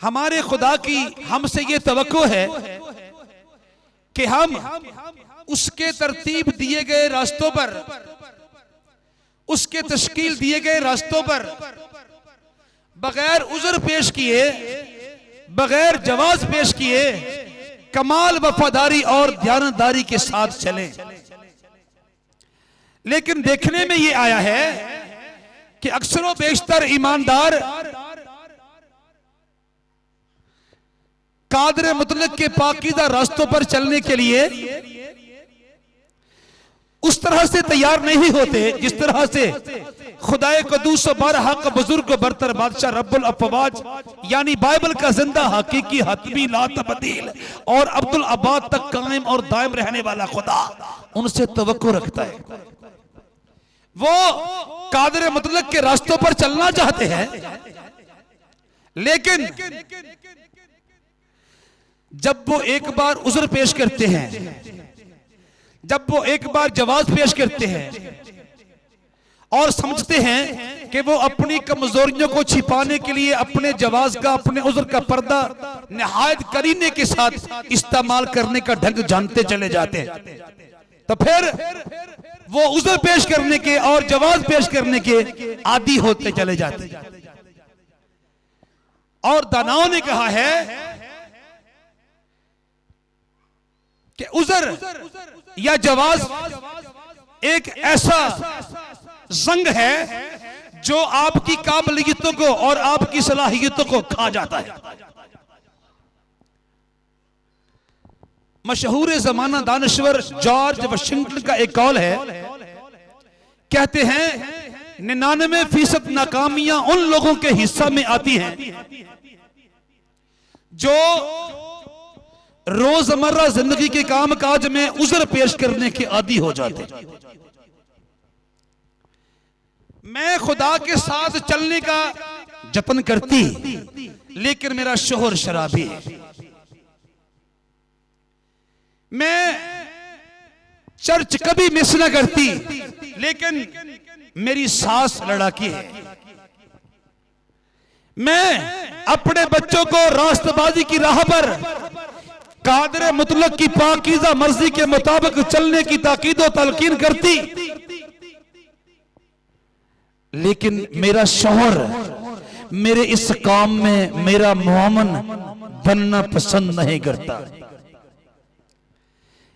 हमारे खुदा की हमसे ये तवक्को है कि हम उसके तरतीब दिए गए रास्तों पर, उसके तश्कील दिए गए रास्तों पर बगैर उज़र पेश किए, बगैर जवाज पेश किए कमाल वफादारी और ध्यानदारी के साथ चलें। लेकिन देखने में ये आया है कि अक्सर व बेशतर ईमानदार कादर मुतलक के पाकीज़ा रास्तों पर चलने के लिए उस तरह से तैयार नहीं होते जिस तरह से खुदाए कदूस बारहा का बुजुर्ग बरतर बादशाह रब्बुल अफवाज यानी बाइबल का जिंदा हकीकी हतमी ला तब्दील और अब्दुल अब्बाद तक कायम और दायम रहने वाला खुदा उनसे तवक्को रखता है। वो कादर मुतलक के रास्तों पर चलना चाहते हैं, लेकिन जब वो एक बार उज़र पेश करते हैं, जब वो एक बार जवाब पेश करते हैं और समझते हैं कि वो अपनी कमजोरियों को छिपाने के लिए अपने जवाब का, अपने उज़र का पर्दा निहायत करीने के साथ इस्तेमाल करने का ढंग जानते चले जाते हैं, तो फिर वो उज़र पेश करने के और जवाब पेश करने के आदी होते चले जाते हैं। और दानाओं ने कहा है कि उज़र या जवाब एक ऐसा जंग है जो आपकी काबिलियतों को और आपकी सलाहियतों को खा जाता है। मशहूर जमाना दानश्वर जॉर्ज वाशिंगटन का एक कौल है, कहते हैं 99% नाकामियां उन लोगों के हिस्सा में आती हैं जो रोजमर्रा जिंदगी के काम काज में उज़र पेश करने के आदी हो जाते। मैं खुदा के साथ चलने का जतन करती, लेकिन मेरा शोहर शराबी है। मैं चर्च कभी मिस न करती, लेकिन मेरी सास लड़ाकी है। मैं अपने बच्चों को रास्तबाजी की राह पर कादर मुतलक की पाकीज़ा मर्जी के मुताबिक चलने की ताकीद और तलकीन करती, लेकिन मेरा शौहर मेरे इस काम में मेरा मुआवन बनना पसंद नहीं करता।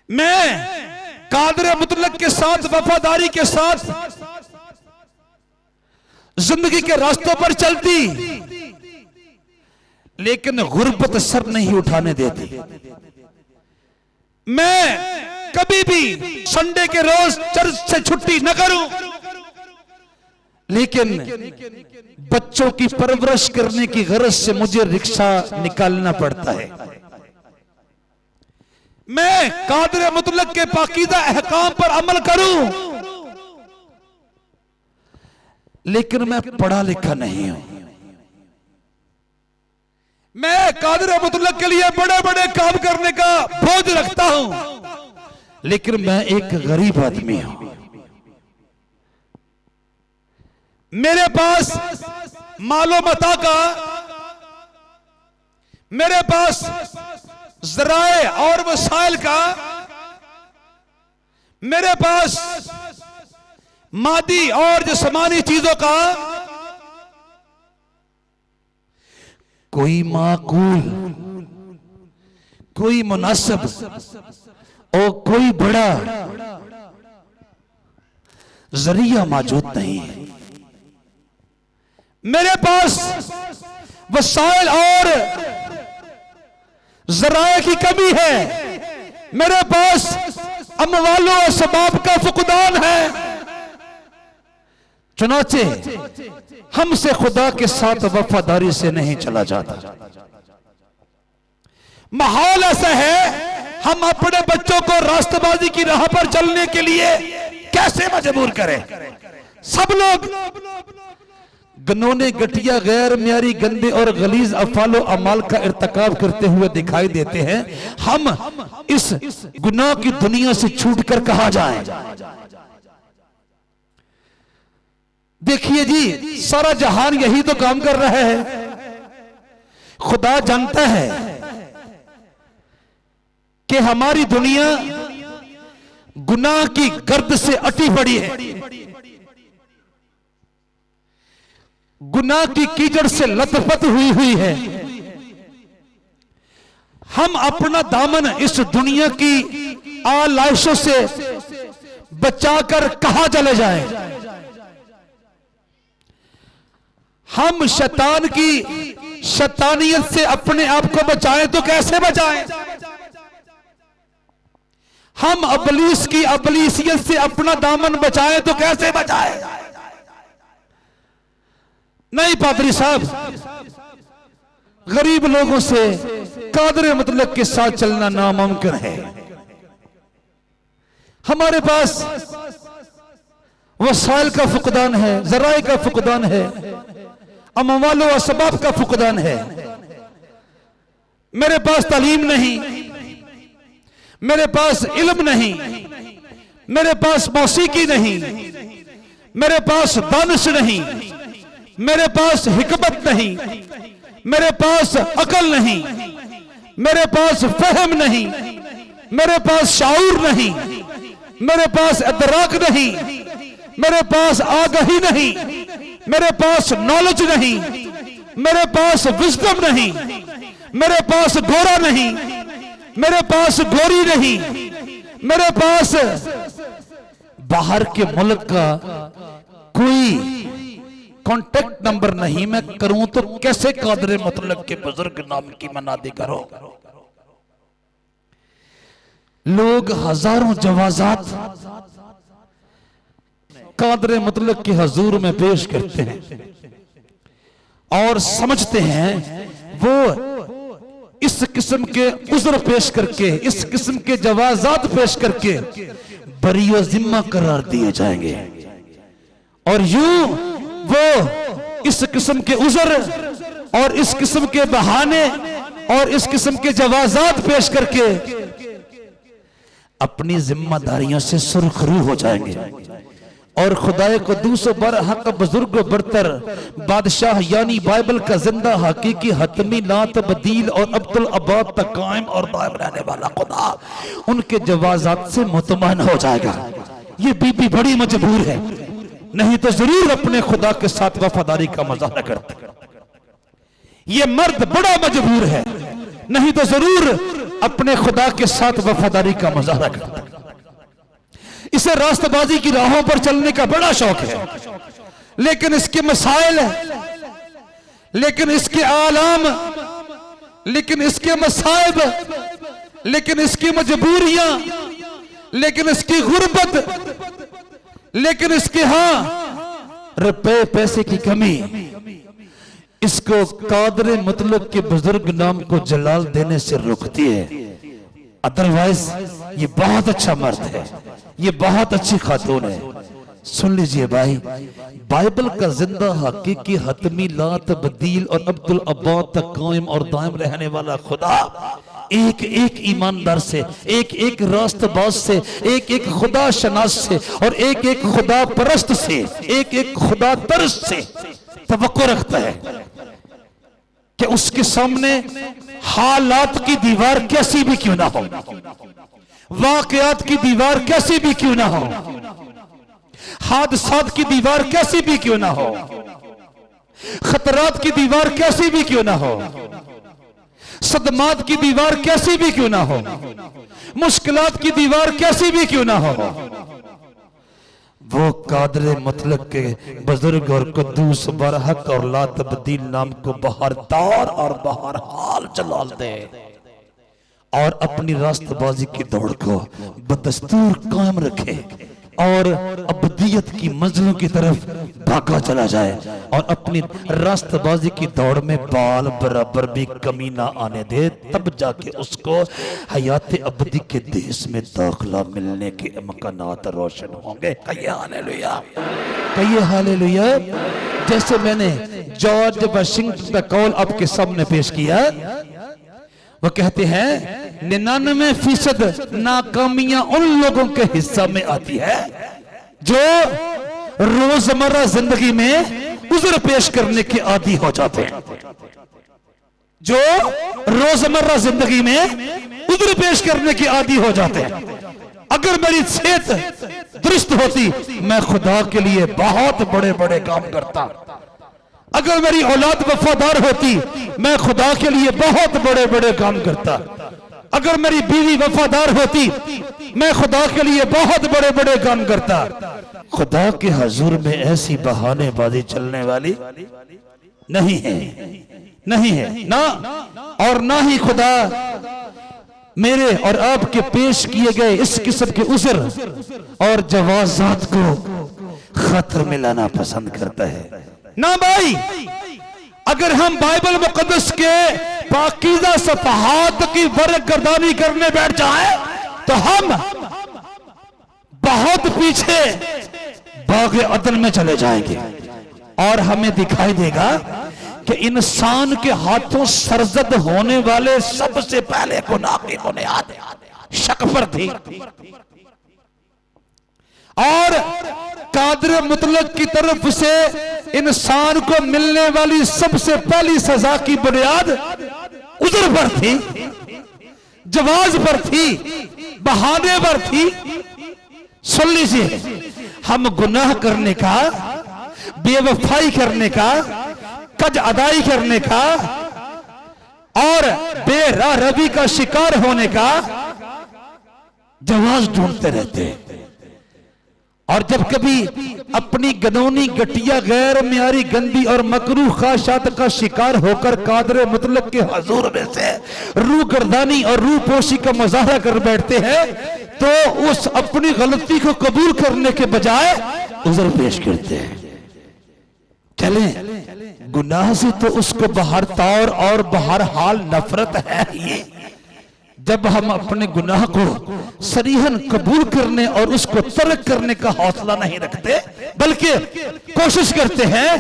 मैं कादर मुतलक के साथ वफादारी के साथ जिंदगी के रास्तों पर चलती, लेकिन गुर्बत सर नहीं उठाने देती। मैं कभी भी संडे के रोज चर्च से छुट्टी न करूं, लेकिन बच्चों की परवरिश करने की गरज से मुझे रिक्शा निकालना पड़ता है। मैं कादर मुतलक के पाकीज़ा अहकाम पर अमल करूं, लेकिन मैं पढ़ा लिखा नहीं हूं। मैं कादर मुतलक के लिए बड़े बड़े काम करने का बोझ रखता हूं, लेकिन मैं एक गरीब आदमी हूं। मेरे पास मालो मता का, मेरे पास ज़राए और वसाइल का, मेरे पास मादी और जिस्मानी चीजों का कोई माकूल, कोई मुनासिब और कोई बड़ा जरिया मौजूद नहीं है। मेरे पास वसाइल और ज़राए की कमी है, मेरे पास अमवालों और सबाब का फुकदान है। चुनाचे हमसे खुदा के साथ वफादारी से नहीं चला जाता। माहौल ऐसा है, हम अपने बच्चों को रास्तबाजी की राह पर चलने के लिए कैसे मजबूर करें। सब लोग गनोने घटिया गैर म्यारी गंदे और गलीज अफालो अमाल का इर्तिकाब करते हुए दिखाई देते हैं। हम इस गुनाह की दुनिया से छूटकर कहां जाएं। देखिए जी, सारा जहान यही तो काम कर रहा है। खुदा जानता है कि हमारी दुनिया गुनाह की गर्द से अटी पड़ी है, गुनाह की कीचड़ से लथपथ हुई है। हम अपना दामन इस दुनिया की आलाइशों से बचाकर कहां चले जाएं? हम शैतान की शैतानियत से अपने आप को बचाएं तो कैसे बचाएं? हम अबलीस की अबलीसियत से अपना दामन बचाएं तो कैसे बचाएं? नहीं पादरी साहब, गरीब लोगों से कादरे मतलब के साथ चलना नामुमकिन है। हमारे पास वसाइल का फुकदान है, जराए का फुकदान है, अमवालो असबाब का फुकदान है। मेरे पास तालीम नहीं, मेरे पास इल्म नहीं, मेरे पास मौसीकी नहीं, मेरे पास दानिश नहीं, मेरे पास हिकमत नहीं, मेरे पास अकल नहीं, मेरे पास फहम नहीं, मेरे पास शाऊर नहीं, मेरे पास इदराक नहीं, मेरे पास आगाही नहीं, मेरे पास नॉलेज नहीं, मेरे पास विजडम नहीं, मेरे पास गोरा नहीं, मेरे पास गोरी नहीं, मेरे पास बाहर के मुल्क का कोई कांटेक्ट नंबर नहीं। मैं करूं तो कैसे कादरे मतलब के बुजुर्ग नाम की मनादी करो? लोग हजारों जवाजात कादरे मतलब के हजूर में पेश करते हैं और समझते हैं वो इस किस्म के उज़्र पेश करके, इस किस्म के जवाजात पेश करके बरीओ जिम्मा करार दिए जाएंगे। और यूं वो इस किस्म के उज़्र और इस किस्म के बहाने और इस किस्म के जवाजात पेश करके अपनी जिम्मेदारियों से सुरखरू हो जाएंगे और खुदाए को दूसरे बर हक बुजुर्ग बरतर बादशाह यानी बाइबल का जिंदा हकीकी हतमी ला तब्दील और अब्दुल अबाद तक कायम और दायम रहने वाला खुदा उनके जवाजात से मुतमईन हो जाएगा। ये बीबी बड़ी मजबूर है, नहीं तो जरूर अपने खुदा के साथ वफादारी का मुजाहरा करते। ये मर्द बड़ा मजबूर है, नहीं तो जरूर अपने खुदा के साथ वफादारी का मुजाहरा करता। इसे रास्तबाजी की राहों पर चलने का बड़ा शौक है, लेकिन इसके मसाइल, लेकिन इसके आलाम, लेकिन इसके मसाइब, लेकिन इसकी मजबूरियां, लेकिन इसकी गुर्बत, लेकिन इसके रुपए पैसे की कमी इसको कादरे मतलब के बुजुर्ग नाम को जलाल देने से रोकती है। अदरवाइज ये बहुत अच्छा मर्द है, ये बहुत अच्छी खातून है। सुन लीजिए भाई, बाइबल का जिंदा हकीकी हतमी ला तब्दील और अब्दुल अब्बाद तक कायम और दायम रहने वाला खुदा एक एक ईमानदार से, एक एक रास्तबाज से, एक एक खुदा शनास से और एक एक खुदा परस्त से, एक एक खुदा तरस से तवक्को रखता है कि उसके सामने हालात की दीवार कैसी भी क्यों ना हो, वाकयात की दीवार कैसी भी क्यों ना हो, हादसात की दीवार कैसी भी क्यों ना हो, खतरात की दीवार कैसी भी क्यों ना हो, सदमात की दीवार कैसी भी क्यों ना हो, मुश्किलात की दीवार कैसी भी क्यों ना हो, वो कादरे मतलब के बुजुर्ग और कुद्दूस बरहक और ला तब्दील नाम को बहरदार और बहरहाल जलाल दे और अपनी रास्तबाजी की दौड़ को बदस्तूर कायम रखे और अब्दियत की मंजिलों की तरफ भागा चला जाए और अपनी रास्तबाजी की दौड़ में बाल बराबर भी कमी ना आने दे, तब जाके उसको हयात अब्दी के देश में दाखिला मिलने के इम्कानात रोशन होंगे। कहिए हालेलुया, कहिए हालेलुया। जैसे मैंने जॉर्ज वाशिंगटन का कौल आपके सामने पेश किया, वो कहते हैं 99% नाकामियां उन लोगों के हिस्सा में आती है जो रोजमर्रा जिंदगी में उज़्र पेश करने के आदी हो जाते हैं, जो रोजमर्रा जिंदगी में उधर पेश करने की आदी हो जाते हैं। अगर मेरी सेहत दुरुस्त होती, मैं खुदा के लिए बहुत बड़े बड़े काम करता। अगर मेरी औलाद वफादार होती, मैं खुदा के लिए बहुत बड़े बड़े काम करता। अगर मेरी बीवी वफादार होती, मैं खुदा के लिए बहुत बड़े बड़े काम करता। खुदा के हजूर में ऐसी बहानेबाजी चलने वाली नहीं है, नहीं है ना। और ना ही खुदा मेरे और आपके पेश किए गए इस किस्म के उज़र और जवाज़ात को खतर में लाना पसंद करता है ना भाई। अगर हम बाइबल मुकद्दस के पाकीज़ा सफ़हात की वर्गगर्दानी करने बैठ जाएं, तो हम बहुत पीछे बाग़ अदन में चले जाएंगे और हमें दिखाई देगा कि इंसान के हाथों सरजद होने वाले सबसे पहले गुनाह की बुनियाद शक पर थी। और कादिर मुतलक की तरफ से इंसान को मिलने वाली सबसे पहली सजा की बुनियाद उज़र पर थी, जवाज पर थी, बहाने पर थी। सुन लीजिए, हम गुनाह करने का, बेवफाई करने का, कज अदाई करने का और बेराह रवी का शिकार होने का जवाज ढूंढते रहते हैं। और जब कभी अपनी गनौनी घटिया गैर मियारी गंदी और मकरूह ख्वाहिशात का शिकार होकर कादर मुतलक के हजूर में से रूह गर्दानी और रूह पोशी का मुजाहरा कर बैठते हैं, तो उस अपनी गलती को कबूल करने के बजाय उज़र पेश करते हैं। चले, गुनाह से तो उसको बाहर तौर और बाहर हाल नफरत है ही। जब हम अपने गुनाह को सरीहन कबूल करने और उसको तर्क करने का हौसला नहीं रखते, बल्कि कोशिश करते हैं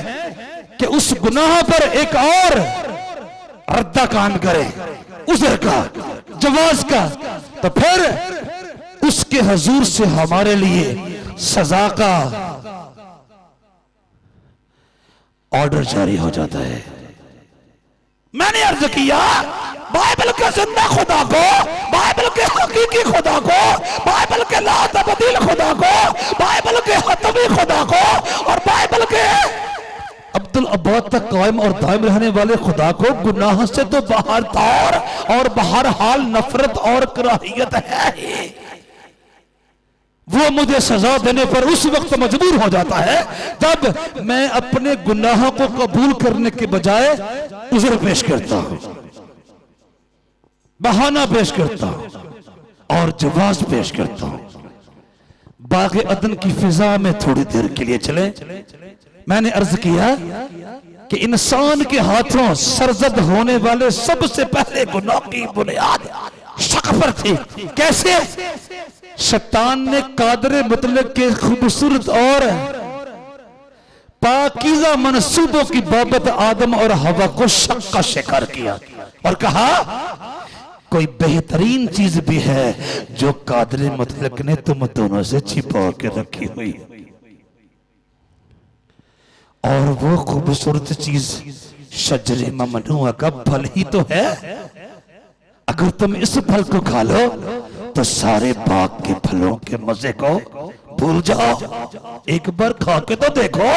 कि उस गुनाह पर एक और रद्दा कायम करें, उज़र का, जवाज का, तो फिर उसके हजूर से हमारे लिए सजा का ऑर्डर जारी हो जाता है। मैंने अर्ज किया, बाइबल के जिंदा खुदा को, बाइबल के हकीकी खुदा को, बाइबल के ला तब्दील खुदा को, बाइबल के हतमी खुदा को और बाइबल के अब्दुल अब्बाद तक कायम और दायम रहने वाले खुदा को गुनाह से तो बाहर तौर और बाहर हाल नफरत और कराहियत है ही। वो मुझे सजा देने पर उस वक्त मजबूर हो जाता है जब मैं अपने गुनाहों को कबूल करने के बजाय उज़र पेश करता हूं, बहाना पेश करता हूं और जवाज पेश करता हूं। बाग़ अदन की फिजा में थोड़ी देर के लिए चले। मैंने अर्ज किया कि इंसान के हाथों सरजद होने वाले सबसे पहले गुनाह की बुनियाद शक पर थी। कैसे? शैतान ने कादर मुतलक के खूबसूरत और पाकीज़ा मनसूबों की बाबत आदम और हवा को शक का शिकार किया और कहा, कोई बेहतरीन चीज भी है जो कादर मुतलक ने तुम दोनों से छिपा के रखी हुई, और वो खूबसूरत चीज शजरे ममनुआ का फल ही तो है। अगर तुम इस फल को खा लो तो सारे बाग के फलों के मजे को भूल जाओ। एक बार खा के तो देखो।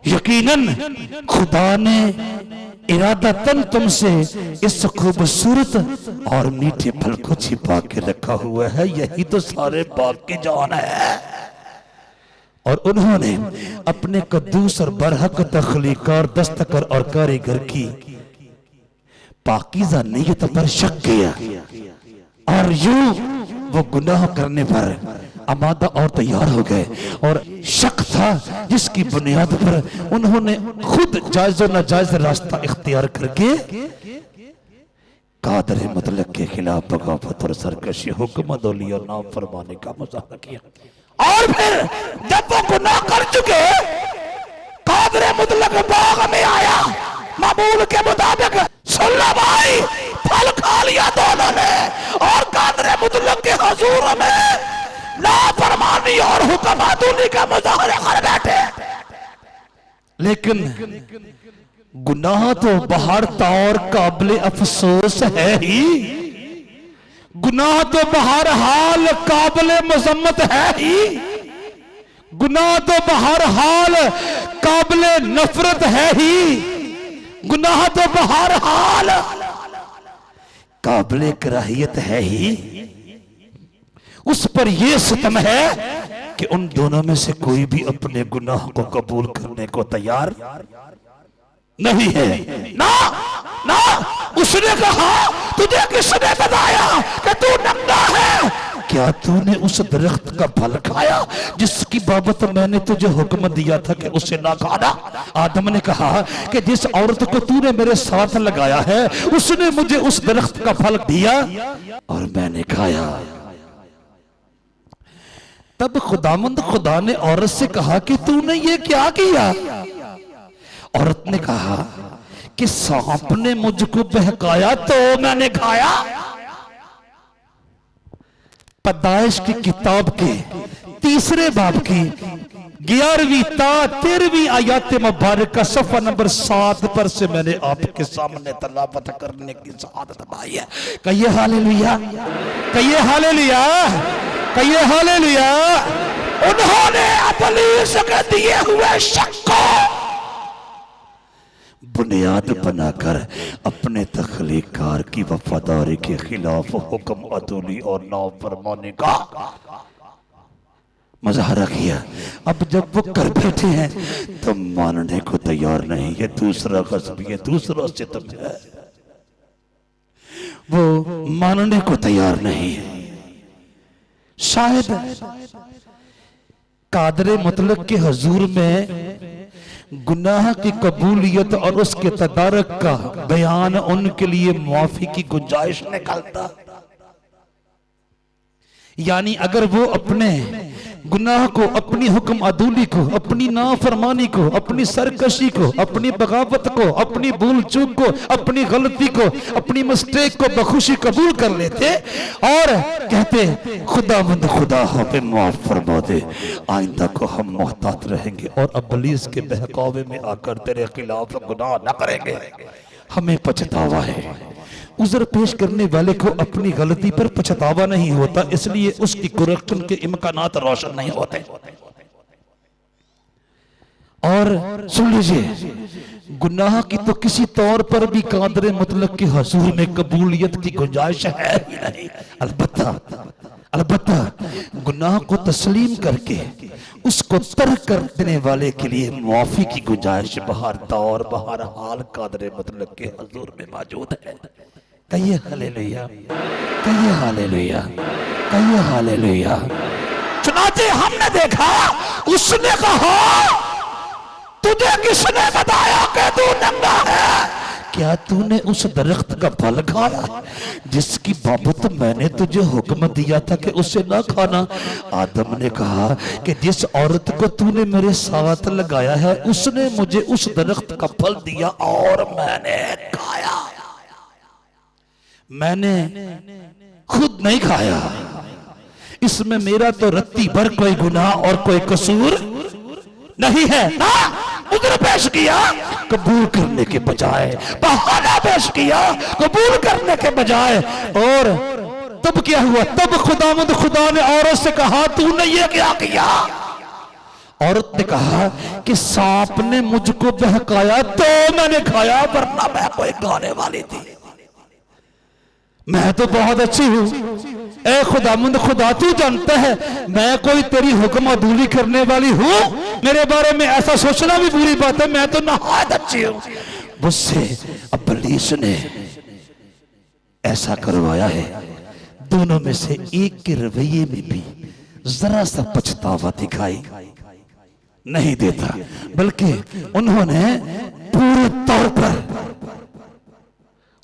यकीनन खुदा ने इरादतन तुमसे इस खूबसूरत और मीठे फल को छिपा के रखा हुआ है, यही तो सारे बाग की जान है। और उन्होंने अपने कद्दूस और बरहक तख्लीकार, दस्तकर और कारीगर की पाकीज़ा नीयत पर शक किया और यूं वो गुनाह करने पर आमादा और तैयार हो गए। और शक था जिसकी बुनियाद पर उन्होंने खुद जायज़ और नाजायज रास्ता इख्तियार करके कादर मुतलक के खिलाफ बगावत और सरकशी, हुक्मत-ए-औलिया और नाफरमानी का मुजाहरा किया। और फिर जब वो गुनाह कर चुके, कादर मुतलक बाग में आया, मामूल के मुताबिक सुन लो भाई, फल खा लिया दोनों ने और कादर मुतलक के हुजूर में नाफरमानी और हुक्म-ए-औलिया का मुजाहरा कर बैठे। लेकिन गुनाह तो बाहर तौर काबिल अफसोस है ही, गुनाह तो बाहर हाल काबिल मजम्मत है ही, गुनाह तो बाहर हाल काबिल नफरत है ही, गुनाह तो बाहर हाल काबिल कराहियत है ही। उस पर यह सितम है कि उन दोनों में से कोई भी अपने गुनाह को कबूल करने को तैयार नहीं है। ना ना, उसने कहा तुझे किसने बताया कि तू नंगा है? क्या तूने उस दरख्त का फल खाया जिसकी बाबत मैंने तुझे हुक्म दिया था कि उसे ना खाना? आदम ने कहा कि जिस औरत को तूने मेरे साथ लगाया है उसने मुझे उस दरख्त का फल दिया और मैंने खाया। तब खुदावंद खुदा ने औरत से कहा कि तूने ये क्या किया? औरत ने कहा कि सांप ने मुझको बहकाया तो मैंने खाया। पैदाइश की किताब के 3 बाब की 11वीं ता 13वीं आयत मुबारक का सफा नंबर 7 पर से मैंने आपके सामने तलावत करने की सआदत पाई है। कहिए हालेलुया, कहिए हालेलुया, कहिए हालेलुया। उन्होंने इब्लीस के दिए हुए शक को बुनियाद बनाकर अपने तख्लीकार की वफादारी के खिलाफ हुक्म अदूली और नाफरमानी का मुजाहरा किया। अब जब वो कर बैठे हैं तो मानने को तैयार नहीं। ये दूसरा गज़ब, ये दूसरा सितम है, वो मानने को तैयार नहीं है। शायद कादरे मुतलक के हुजूर में गुनाह की कबूलियत और उसके तदारक का बयान उनके लिए मुआफी की गुंजाइश निकालता। यानी अगर वो अपने गुनाह को, अपनी हुक्म अदूली को, अपनी नाफरमानी को, अपनी सरकशी को, अपनी बगावत को, अपनी भूल चूक को, अपनी गलती को, अपनी मिस्टेक को बखुशी कबूल कर लेते और कहते खुदावंद खुदा हमें माफ फरमा दे, आइंदा को हम मोहतात रहेंगे और इब्लीस के बहकावे में आकर तेरे खिलाफ गुनाह न करेंगे, हमें पछतावा है। उज़र पेश करने वाले को अपनी गलती पर पछतावा नहीं होता, इसलिए उसकी कुरक्शन के इम्कानात रोशन नहीं होते। और सुन लीजिए, गुनाह की तो किसी तौर पर भी कादरे मुतलक के हुजूर में कबूलियत की गुंजाइश है ही नहीं। अलबत्ता गुनाह को तस्लीम करके उसको तर्क कर देने वाले के लिए मुआफी की गुंजाइश बहर तौर बहर हाल कादरे मुतलक के हुजूर में मौजूद है। कहिए हालेलुया, कहिए हालेलुया, कहिए हालेलुया। चुनांचे हमने देखा, उसने कहा तुझे किसने बताया कि तू नंगा है? क्या तूने उस दरख्त का फल खाया जिसकी बाबत मैंने तुझे हुक्म दिया था कि उसे ना खाना? आदम ने कहा कि जिस औरत को तूने मेरे साथ लगाया है उसने मुझे उस दरख्त का फल दिया और मैंने खाया। मैंने खुद नहीं खाया, इसमें मेरा तो रत्ती भर कोई गुनाह और कोई कसूर नहीं है ना। उधर पेश किया कबूल करने के बजाय, बहाना पेश किया कबूल करने के बजाय। और तब क्या हुआ? तब खुदावंद खुदा ने औरत से कहा तूने ये क्या किया? औरत ने कहा कि सांप ने मुझको बहकाया तो मैंने खाया, वरना मैं कोई खाने वाली थी। मैं तो बहुत अच्छी हूं, ए खुदावंद खुदा तू जानता है मैं कोई तेरी हुक्म अदूली करने वाली हूं, मेरे बारे में ऐसा सोचना भी बुरी बात है, मैं तो नहायत अच्छी हूं। मुझसे इब्लीस ने ऐसा करवाया है। दोनों में से एक के रवैये में भी जरा सा पछतावा दिखाई नहीं देता, बल्कि उन्होंने पूरे तौर पर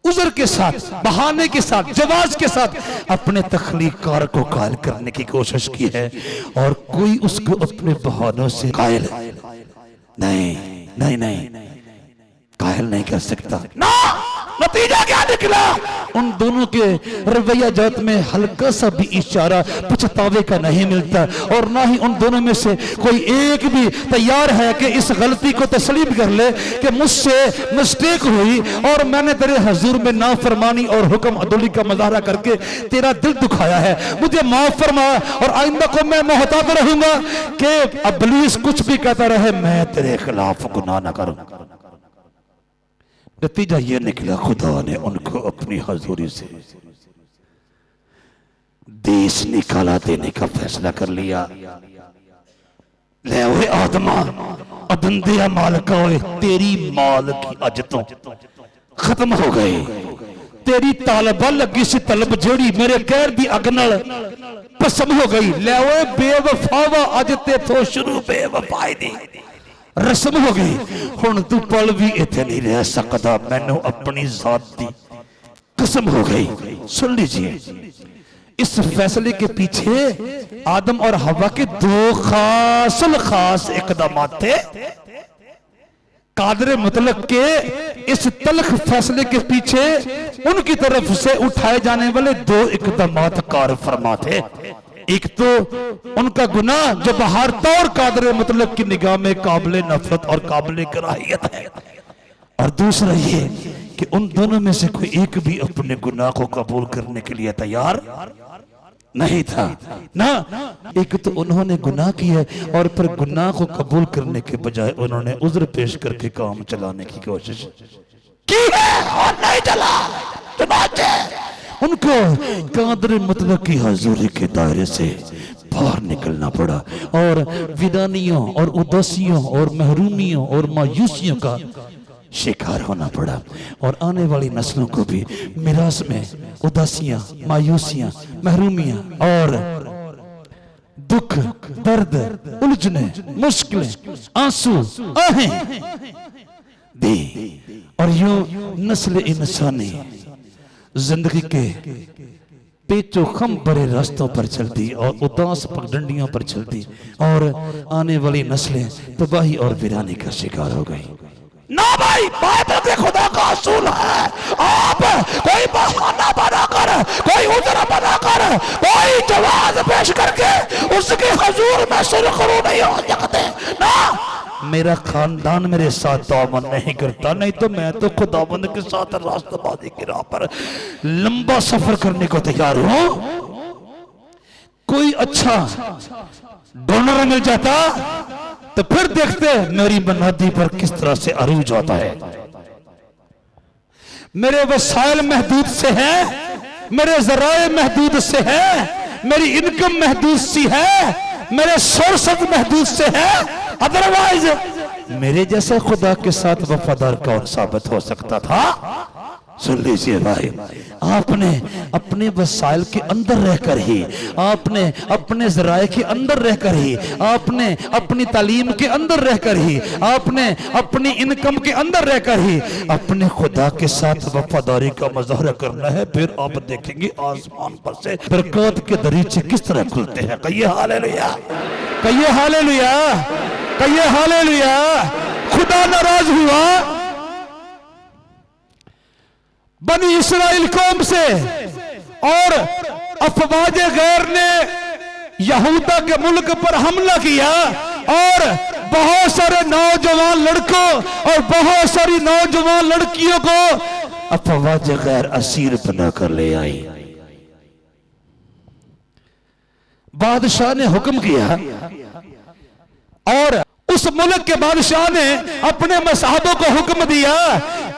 उज़र के साथ, बहाने के साथ, जवाज के साथ अपने तख्लीकार को कायल करने की कोशिश की है। और कोई उसको अपने बहानों से कायल नहीं नहीं नहीं कायल नहीं कर सकता ना। नतीजा क्या निकला? उन दोनों के रवैया जात में हल्का सा भी इशारा पछतावे का नहीं मिलता, और ना ही उन दोनों में से कोई एक भी तैयार है कि इस गलती को तस्लीम कर ले कि मुझसे मिस्टेक हुई और मैंने तेरे हजूर में नाफरमानी और हुक्म अदुली का मुजाहरा करके तेरा दिल दुखाया है, मुझे माफ फरमा और आइंदा को मैं मोहतात रहूंगा कि इब्लीस कुछ भी कहता रहे, मैं तेरे खिलाफ गुनाह ना करूं। नतीजा यह निकला, खुदा ने उनको अपनी हजूरी से देश निकाला देने का फैसला कर लिया। ले ओए आदमा अदंदिया मालका, ओए तेरी माल की अजतों खत्म हो गए, तेरी तालबा लगी सी तलब जेड़ी मेरे कहर दी अग नाल भस्म हो गई। ले ओए बेवफावा अज ते तो शुरू बेवफाई दी रस्म हो गई, हुण तू पल भी इत्थे नहीं रह सकता, मैनू अपनी जात दी कसम हो गई। सुन लीजिए, इस फैसले के पीछे आदम और हवा के दो खास इकदाम थे। कादर मुतलक के इस तलख फैसले के पीछे उनकी तरफ से उठाए जाने वाले दो इकदाम कार फरमा थे। एक तो उनका गुनाह जो बहार तौर कादर मुतलक की निगाह में काबिल नफरत और काबिल कराहियत है, और दूसरा ये कि उन दोनों में से कोई एक भी अपने गुनाह को कबूल करने के लिए तैयार नहीं था ना। एक तो उन्होंने गुनाह किया और फिर गुनाह को कबूल करने के बजाय उन्होंने उज्र पेश करके काम चलाने की कोशिश की है और नहीं चला। उनको कादर मुतलक की हजूरी के दायरे से बाहर निकलना पड़ा और विदानियों और उदासियों और महरूमियों और मायूसियों का शिकार होना पड़ा, और आने वाली नस्लों को भी मिरास में उदासियां, मायूसियां, महरूमियां और दुख, दर्द, उलझने, मुश्किलें, आंसू, आहें दी, और यूं नस्ल इंसानी जिंदगी के पेचो खम भरे रास्तों पर चलती और उदास पगडंडियों पर चलती, और आने वाली नस्लें तबाही और वीरानी का शिकार हो गई। ना भाई, बात खुदा का असूल है, आप कोई बहाना बनाकर, कोई उजर बनाकर, कोई जवाब पेश करके उसके हजूर में सुरखरू नहीं हो सकते ना। मेरा खानदान मेरे साथ तावन नहीं करता, नहीं तो मैं तो खुदाबंद के साथ रास्तबाजी की राह पर लंबा सफर करने को तैयार हूं। कोई अच्छा डोनर मिल जाता तो फिर देखते मेरी मनादी पर किस तरह से अरूज होता है। मेरे वसाइल महदूद से है, मेरे जराए महदूद से है, मेरी इनकम महदूद सी है, मेरे सोर्स महदूद से है, अदरवाइज मेरे जैसे खुदा के साथ वफादार कौन साबित हो सकता था। सुन लीजिए भाई, आपने अपने वसाइल के अंदर रहकर ही, आपने अपने जराए के अंदर रहकर ही, आपने अपनी तालीम के अंदर रहकर ही, आपने अपनी इनकम के अंदर रहकर ही अपने खुदा के साथ वफादारी का मुजाहरा करना है। फिर आप देखेंगे आसमान पर से बरकत के दरीचे किस तरह खुलते हैं। कहिए हालेलुया, कहिए हालेलुया, कहिए हालेलुया। खुदा नाराज हुआ बनी इस्राएल कौम से, और अफवाज गैर ने यहूदा के मुल्क पर हमला किया और बहुत सारे नौजवान लड़कों और बहुत सारी नौजवान लड़कियों को अफवाज गैर असीर बनाकर ले आई। बादशाह ने हुक्म किया और उस मुल्क के बादशाह ने अपने मसाहबों को हुक्म दिया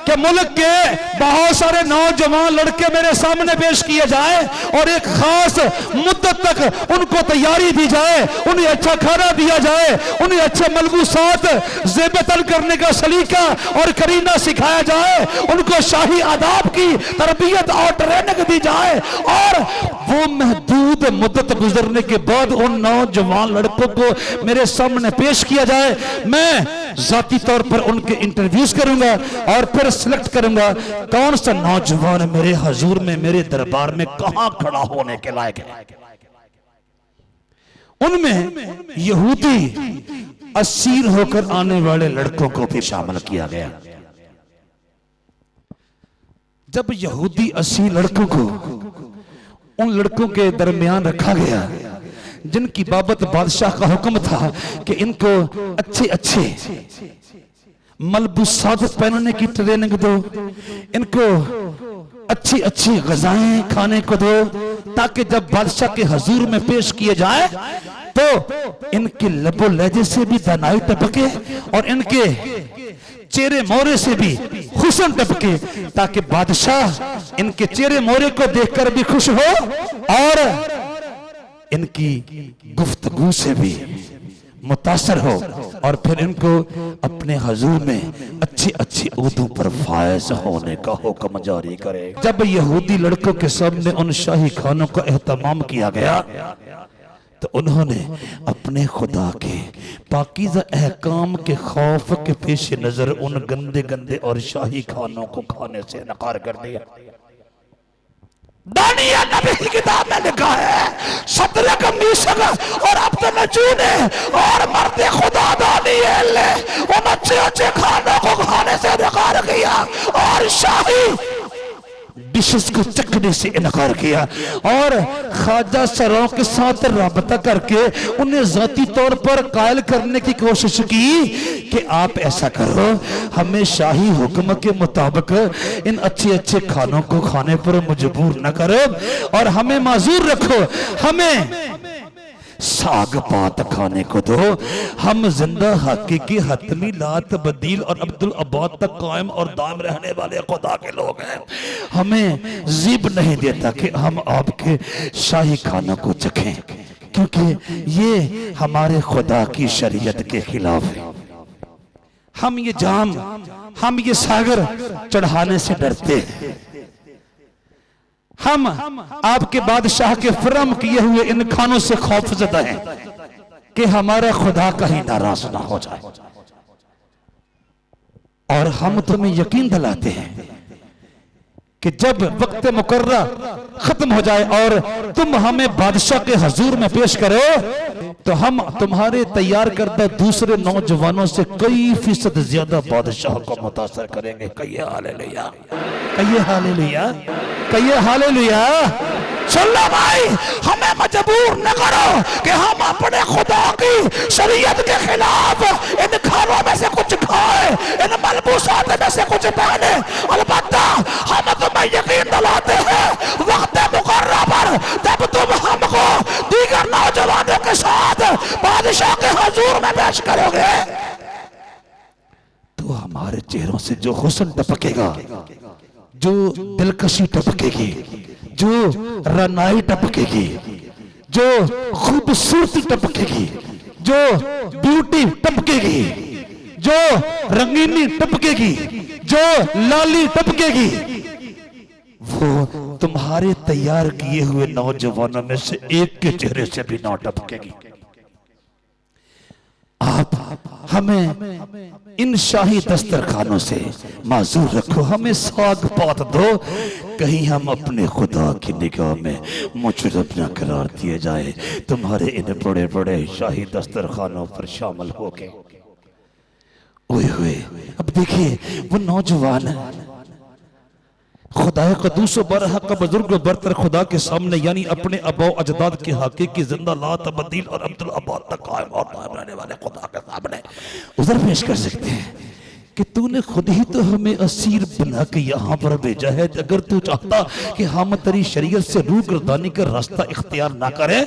कि मुल्क के बहुत सारे नौजवान लड़के मेरे सामने पेश किए जाए और एक खास मुद्दत तक उनको तैयारी दी जाए, उन्हें अच्छा खाना दिया जाए, उन्हें अच्छे मलबूसात ज़ेबतन करने का सलीका और करीना सिखाया जाए, उनको शाही आदाब की तरबियत और ट्रेनिंग दी जाए, और वो महदूद मुद्दत गुजरने के बाद उन नौजवान लड़कों को मेरे सामने पेश किया जाए। मैं जाती तौर पर उनके इंटरव्यूज करूंगा और फिर सिलेक्ट करूंगा कौन सा नौजवान मेरे हजूर में, मेरे दरबार में कहां खड़ा होने के लायक है। उनमें यहूदी असीर होकर आने वाले लड़कों को भी शामिल किया गया। जब यहूदी 80 लड़कों को उन लड़कों के दरमियान रखा गया जिनकी बाबत बादशाह का हुक्म था कि इनको अच्छे अच्छे मलबूसात पहनने की ट्रेनिंग दो, इनको अच्छी अच्छी ग़िज़ाएं खाने को दो, ताकि जब बादशाह के हजूर में पेश किए जाए तो इनके लबो लहजे से भी दानाई टपके और इनके चेहरे मोहरे से भी हुस्न टपके, ताकि बादशाह इनके चेहरे मोहरे को देखकर भी खुश हो और इनकी गुफ्तगू से भी मुतासर हो और फिर इनको अपने हजूर में अच्छी अच्छी उर्दू पर फायज होने का हुक्म जारी करे। जब यहूदी लड़कों के सामने उन शाही खानों का एहतमाम किया गया तो उन्होंने अपने खुदा के पाकीज़ा अहकाम के खौफ के पेश नजर उन गंदे गंदे और शाही खानों को खाने से इनकार कर दिया। दानियल नबी की किताब में लिखा है, शद्रक मीशक और अब्दुन्नजून और मर्द खुदा दानियल ने उन अच्छे अच्छे खानों को खाने से इनकार किया और शाही डिशेस को चखने से इनकार किया और ख्वाजा सरों के साथ राबता करके उन्हें जाती तौर पर कायल करने की कोशिश की कि आप ऐसा करो, हमें शाही हुक्म के मुताबिक इन अच्छे अच्छे खानों को खाने पर मजबूर न करो और हमें माजूर रखो, हमें साग पात खाने को दो, हम जिंदा हकीकी हतमी लात बदील और अब्दुल अब्बाद तक कायम और दाम रहने वाले खुदा के लोग हैं, हमें जीब नहीं देता कि हम आपके शाही खानों को चखें, क्योंकि ये हमारे खुदा की शरीयत के खिलाफ है। हम ये जाम, हम ये सागर चढ़ाने से डरते हैं, हम आपके बादशाह के फरम किए हुए इन खानों से खौफजदा हैं कि हमारा खुदा कहीं नाराज ना हो जाए। और हम तुम्हें यकीन दिलाते हैं कि जब वक्त मुकर्रा खत्म हो जाए और तुम हमें बादशाह के हजूर में पेश करो तो हम तुम्हारे तैयार करदा दूसरे नौजवानों से कई फीसद ज्यादा बादशाह को मुतासर करेंगे। कहिए हालेलुया, कहिए हालेलुया, कहिए हालेलुया। सुन लो भाई, हमें मजबूर न करो कि हम अपने खुदा की शरीयत के खिलाफ इन खानों में से कुछ खाए, इन मलबूसात में से कुछ पहने। अलबत्ता हम तुम्हें यकीन दिलाते हैं वक्त मुकर्रा पर जब तुम हमको दीगर नौजवानों के साथ बादशाह के हुजूर में पेश करोगे तो हमारे चेहरों से जो हुस्न टपकेगा, जो दिलकशी टपकेगी, जो रनाई टपकेगी, जो खूबसूरती टपकेगी, जो ब्यूटी टपकेगी, जो रंगीनी टपकेगी, जो लाली टपकेगी, वो तुम्हारे तैयार किए हुए नौजवानों में से एक के चेहरे से भी ना टपकेगी। आप हमें इन शाही दस्तरखानों से माजूर रखो, हमें साग पात दो, कहीं हम अपने खुदा की निगाह में मुजरम न करार दिए जाए तुम्हारे इन बड़े बड़े शाही दस्तरखानों पर शामिल हो गए। ओए हुए, अब देखिए वो नौजवान खुदा कदूस बरह का बुजुर्ग बरतर खुदा के सामने यानी अपने अबो अजदाद के हकीकी जिंदा ला तब्दील और अब्दुल अब्बाद तक कायम और दायम रहने वाले खुदा के सामने उधर पेश कर सकते हैं कि तूने खुद ही तो हमें असीर बना के यहाँ पर भेजा है। अगर तू चाहता कि हम तेरी शरीयत से रूगर्दानी का रास्ता इख्तियार ना करें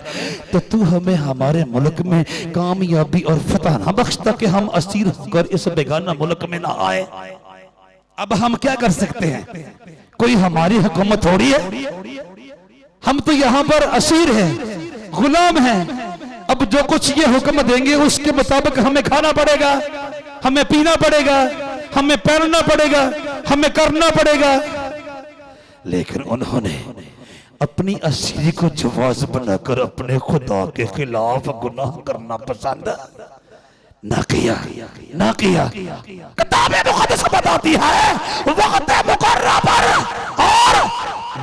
तो तू हमें हमारे मुल्क में कामयाबी और फतह ना बख्शता कि हम असीर होकर इस बेगाना मुल्क में ना आए। अब हम क्या कर सकते हैं? कोई हमारी हुकूमत थोड़ी है, हम तो यहाँ पर असीर हैं, गुलाम हैं। अब जो कुछ ये हुक्म देंगे उसके मुताबिक हमें खाना पड़ेगा, हमें पीना पड़ेगा, हमें पहनना पड़ेगा, हमें करना पड़ेगा। लेकिन उन्होंने अपनी असीरी को जवाज बनाकर अपने खुदा के खिलाफ गुनाह करना पसंद ना किया, ना किया। किताबें मुक़द्दस बताती है वक्त मुकर्रा पर और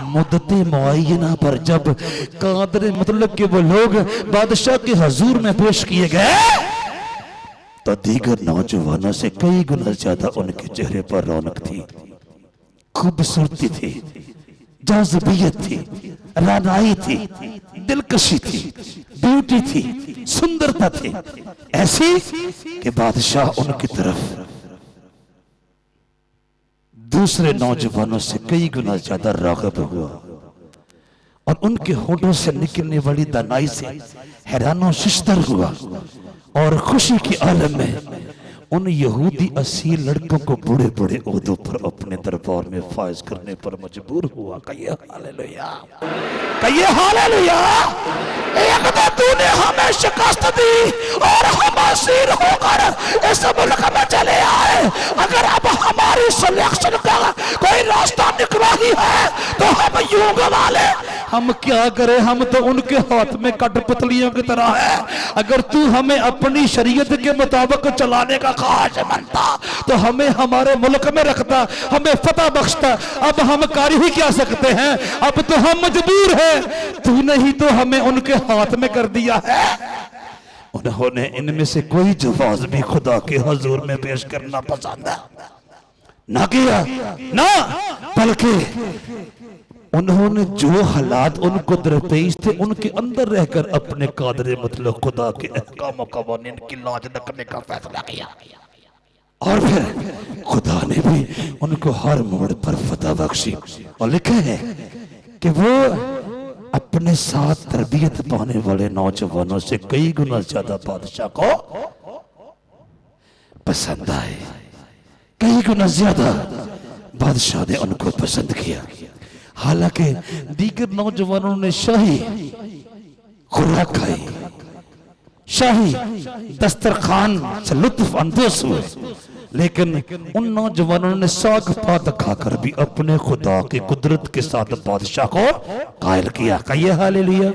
मुद्दत मुअय्यना पर जब कादर मतलब के वो लोग बादशाह के हुजूर में पेश किए गए तो दीगर नौजवानों से कई गुना ज्यादा उनके चेहरे पर रौनक थी, खूबसूरती थी, जाज़िबियत थी, रानाई थी, दिलकशी थी, ब्यूटी थी, सुंदरता थी, ऐसी कि बादशाह उनकी तरफ दूसरे नौजवानों से कई गुना ज्यादा राग़िब हुआ और उनके होठों से निकलने वाली दानाई से हैरानो शिश्तर हुआ और खुशी के आलम में उन यहूदी असील लड़कों को बड़े बड़े ओहदों पर अपने दरबार में फायज करने पर मजबूर हुआ। कहिए हालेलुया, कहिए हालेलुया। एक तो तूने हमें शिकस्त दी और हम असीर होकर इस मुल्क में चले आए। अगर अब हमारी सिलेक्शन का कोई रास्ता निकला ही है तो हम यूं गवा ले। हम क्या करें, हम तो उनके हाथ में कठपुतलियों की तरह है। अगर तू हमें अपनी शरीयत के मुताबिक चलाने का ख्वाहिश बनता तो हमें हमारे मुल्क में रखता, हमें फतह बख्शता। अब हम कर ही क्या सकते हैं, अब तो हम मजबूर हैं। तूने ही तो हमें उनके हाथ में कर दिया है। उन्होंने इनमें से कोई जवाब भी खुदा के हुजूर में पेश करना पसंद ना किया, ना, बल्कि उन्होंने जो हालात उनको दरपेश थे उनके अंदर रहकर अपने कादरे मतलब खुदा के अहकाम कवानीन की लाज रखने का फैसला किया। और फिर खुदा ने भी उनको हर मोड़ पर फतह बख्शी और लिखा है कि वो अपने साथ तरबियत पाने वाले नौजवानों से कई गुना ज्यादा बादशाह को पसंद आए। कई गुना ज्यादा बादशाह ने उनको पसंद किया। हालांकि दीगर नौजवानों ने शाही खुराक खाई, शाही दस्तरखान से लुत्फ अंदोज हुए, लेकिन उन नौजवानों ने साग पात खाकर भी अपने खुदा की कुदरत के साथ बादशाह को कायल किया। कहिए हालेलुया।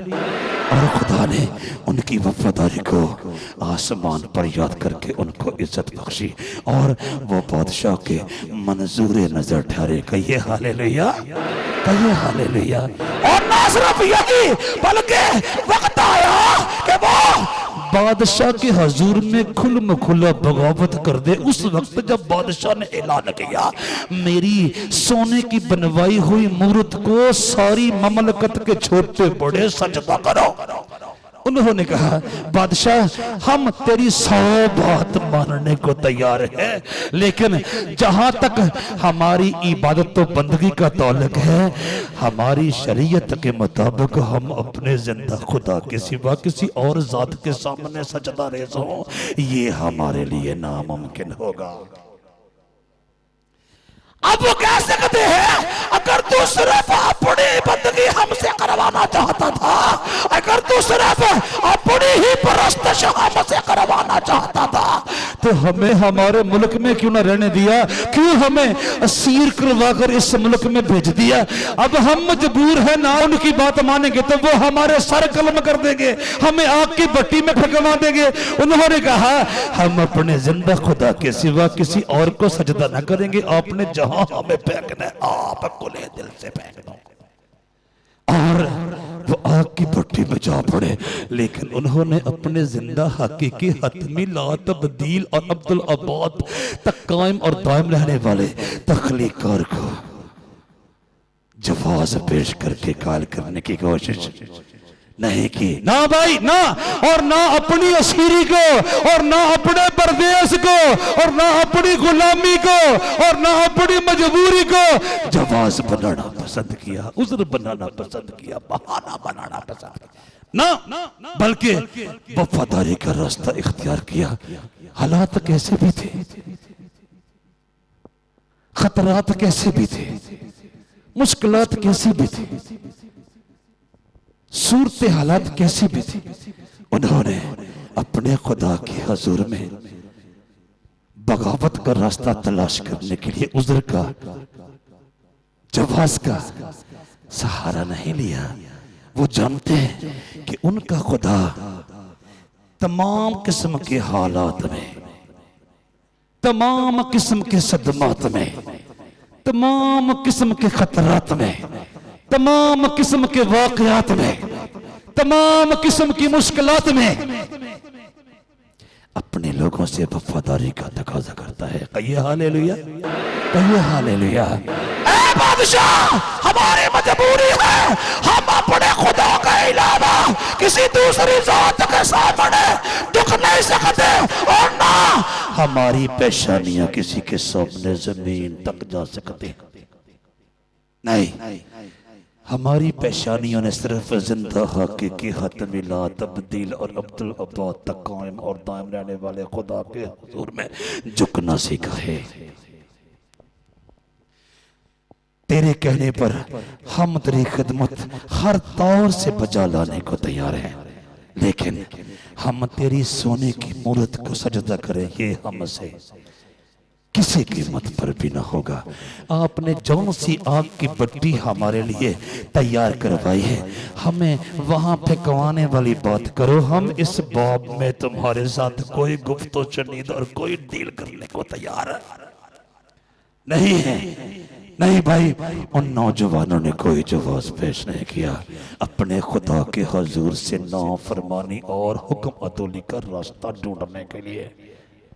और खुदा ने उनकी वफादारी को आसमान पर याद करके उनको इज्जत बख्शी और वो बादशाह के मंजूर नजर ठहरे। कहिए हालेलुया, कहिए हालेलुया। और ना सिर्फ यही बल्कि वक्त आया कि वो बादशाह के हजूर में खुल्म खुला बगावत कर दे। उस वक्त जब बादशाह ने ऐलान किया, मेरी सोने की बनवाई हुई मूर्त को सारी ममलकत के छोटे बड़े सजदा करो। उन्होंने कहा, बादशाह हम तेरी 100 बात मानने को तैयार है, लेकिन जहां तक हमारी इबादत तो बंदगी का ताल्लुक है, हमारी शरीयत के मुताबिक हम अपने जिंदा खुदा के सिवा किसी और जात के सामने सजदा रेज़ हो, ये हमारे लिए नामुमकिन होगा। अब वो कह सकते हैं, अगर तू सिर्फ अपनी बंदगी हमसे करवाना चाहता था, अगर तू सिर्फ अपनी ही परस्तश हमसे करवाना चाहता था, तो हमें हमारे मुल्क में क्यों ना रहने दिया, क्यों हमें असीर करवाकर इस मुल्क में भेज दिया। अब हम मजबूर हैं, ना उनकी बात मानेंगे तो वो हमारे सर कलम कर देंगे, हमें आग की भट्टी में फेंकवा देंगे। उन्होंने कहा, हम अपने जिंदा खुदा के सिवा किसी और को सजदा न करेंगे। आपने जहां हमें फेंकना है, आप खुले दिल से फेंक दो। और वो आग की भट्टी में जा पड़े, लेकिन उन्होंने अपने जिंदा हकीकी हतमी ला तब्दील और अब्दुल अबाद तक कायम और दायम रहने वाले तख्लीकार को जवाब पेश करके कायल करने की कोशिश नहीं की। ना भाई ना, और ना अपनी असीरी को, और ना अपने परदेश को, और ना अपनी गुलामी को, और ना अपनी मजबूरी को जवाज बनाना पसंद किया, उज़्र बनाना पसंद किया, बहाना बनाना पसंद किया, ना बल्कि वफादारी का रास्ता इख्तियार किया। हालात कैसे भी थे, खतरात कैसे भी थे, मुश्किलात कैसी भी थी, सूरत हालात कैसी भी थी, उन्होंने अपने खुदा के हजूर में बगावत का रास्ता तलाश करने के लिए उज़्र का, जवाज का सहारा नहीं लिया। वो जानते हैं कि उनका खुदा तमाम किस्म के हालात में, तमाम किस्म के सदमात में, तमाम किस्म के खतरात में, तमाम किस्म के वाकयात में, तमाम किस्म की मुश्किलात में अपने लोगों से वफादारी का तकाजा करता है। कहिए हालेलुया, कहिए हालेलुया। बादशाह, हमारी मजबूरी है, हम अपने खुदा के अलावा किसी दूसरी जात के सामने दुख नहीं सकते, और ना हमारी पेशानियां किसी के सामने जमीन तक जा सकती नहीं। हमारी पेशानियों ने सिर्फ जिंदा हकीकी हतमिला तब्दील और अब्दुल अब्बाद तक कायम और दायम रहने वाले खुदा के हुजूर में झुकना सीखा है। तेरे कहने पर हम तेरी खिदमत हर तौर से बजा लाने को तैयार हैं, लेकिन हम तेरी सोने की मूर्त को सजदा करें ये हमसे किसी कीमत पर भी ना होगा। आपने जौन सी आग की भट्टी हमारे लिए तैयार करवाई है, हमें वहां फेंकवाने वाली बात करो। हम इस बाब में तुम्हारे साथ कोई गुफ्तो चनीद और कोई डील करने को तैयार नहीं है। नहीं भाई, उन नौजवानों ने कोई जवाब पेश नहीं किया अपने खुदा के हुजूर से नाफरमानी और हुक्म अदोली का रास्ता ढूंढने के लिए।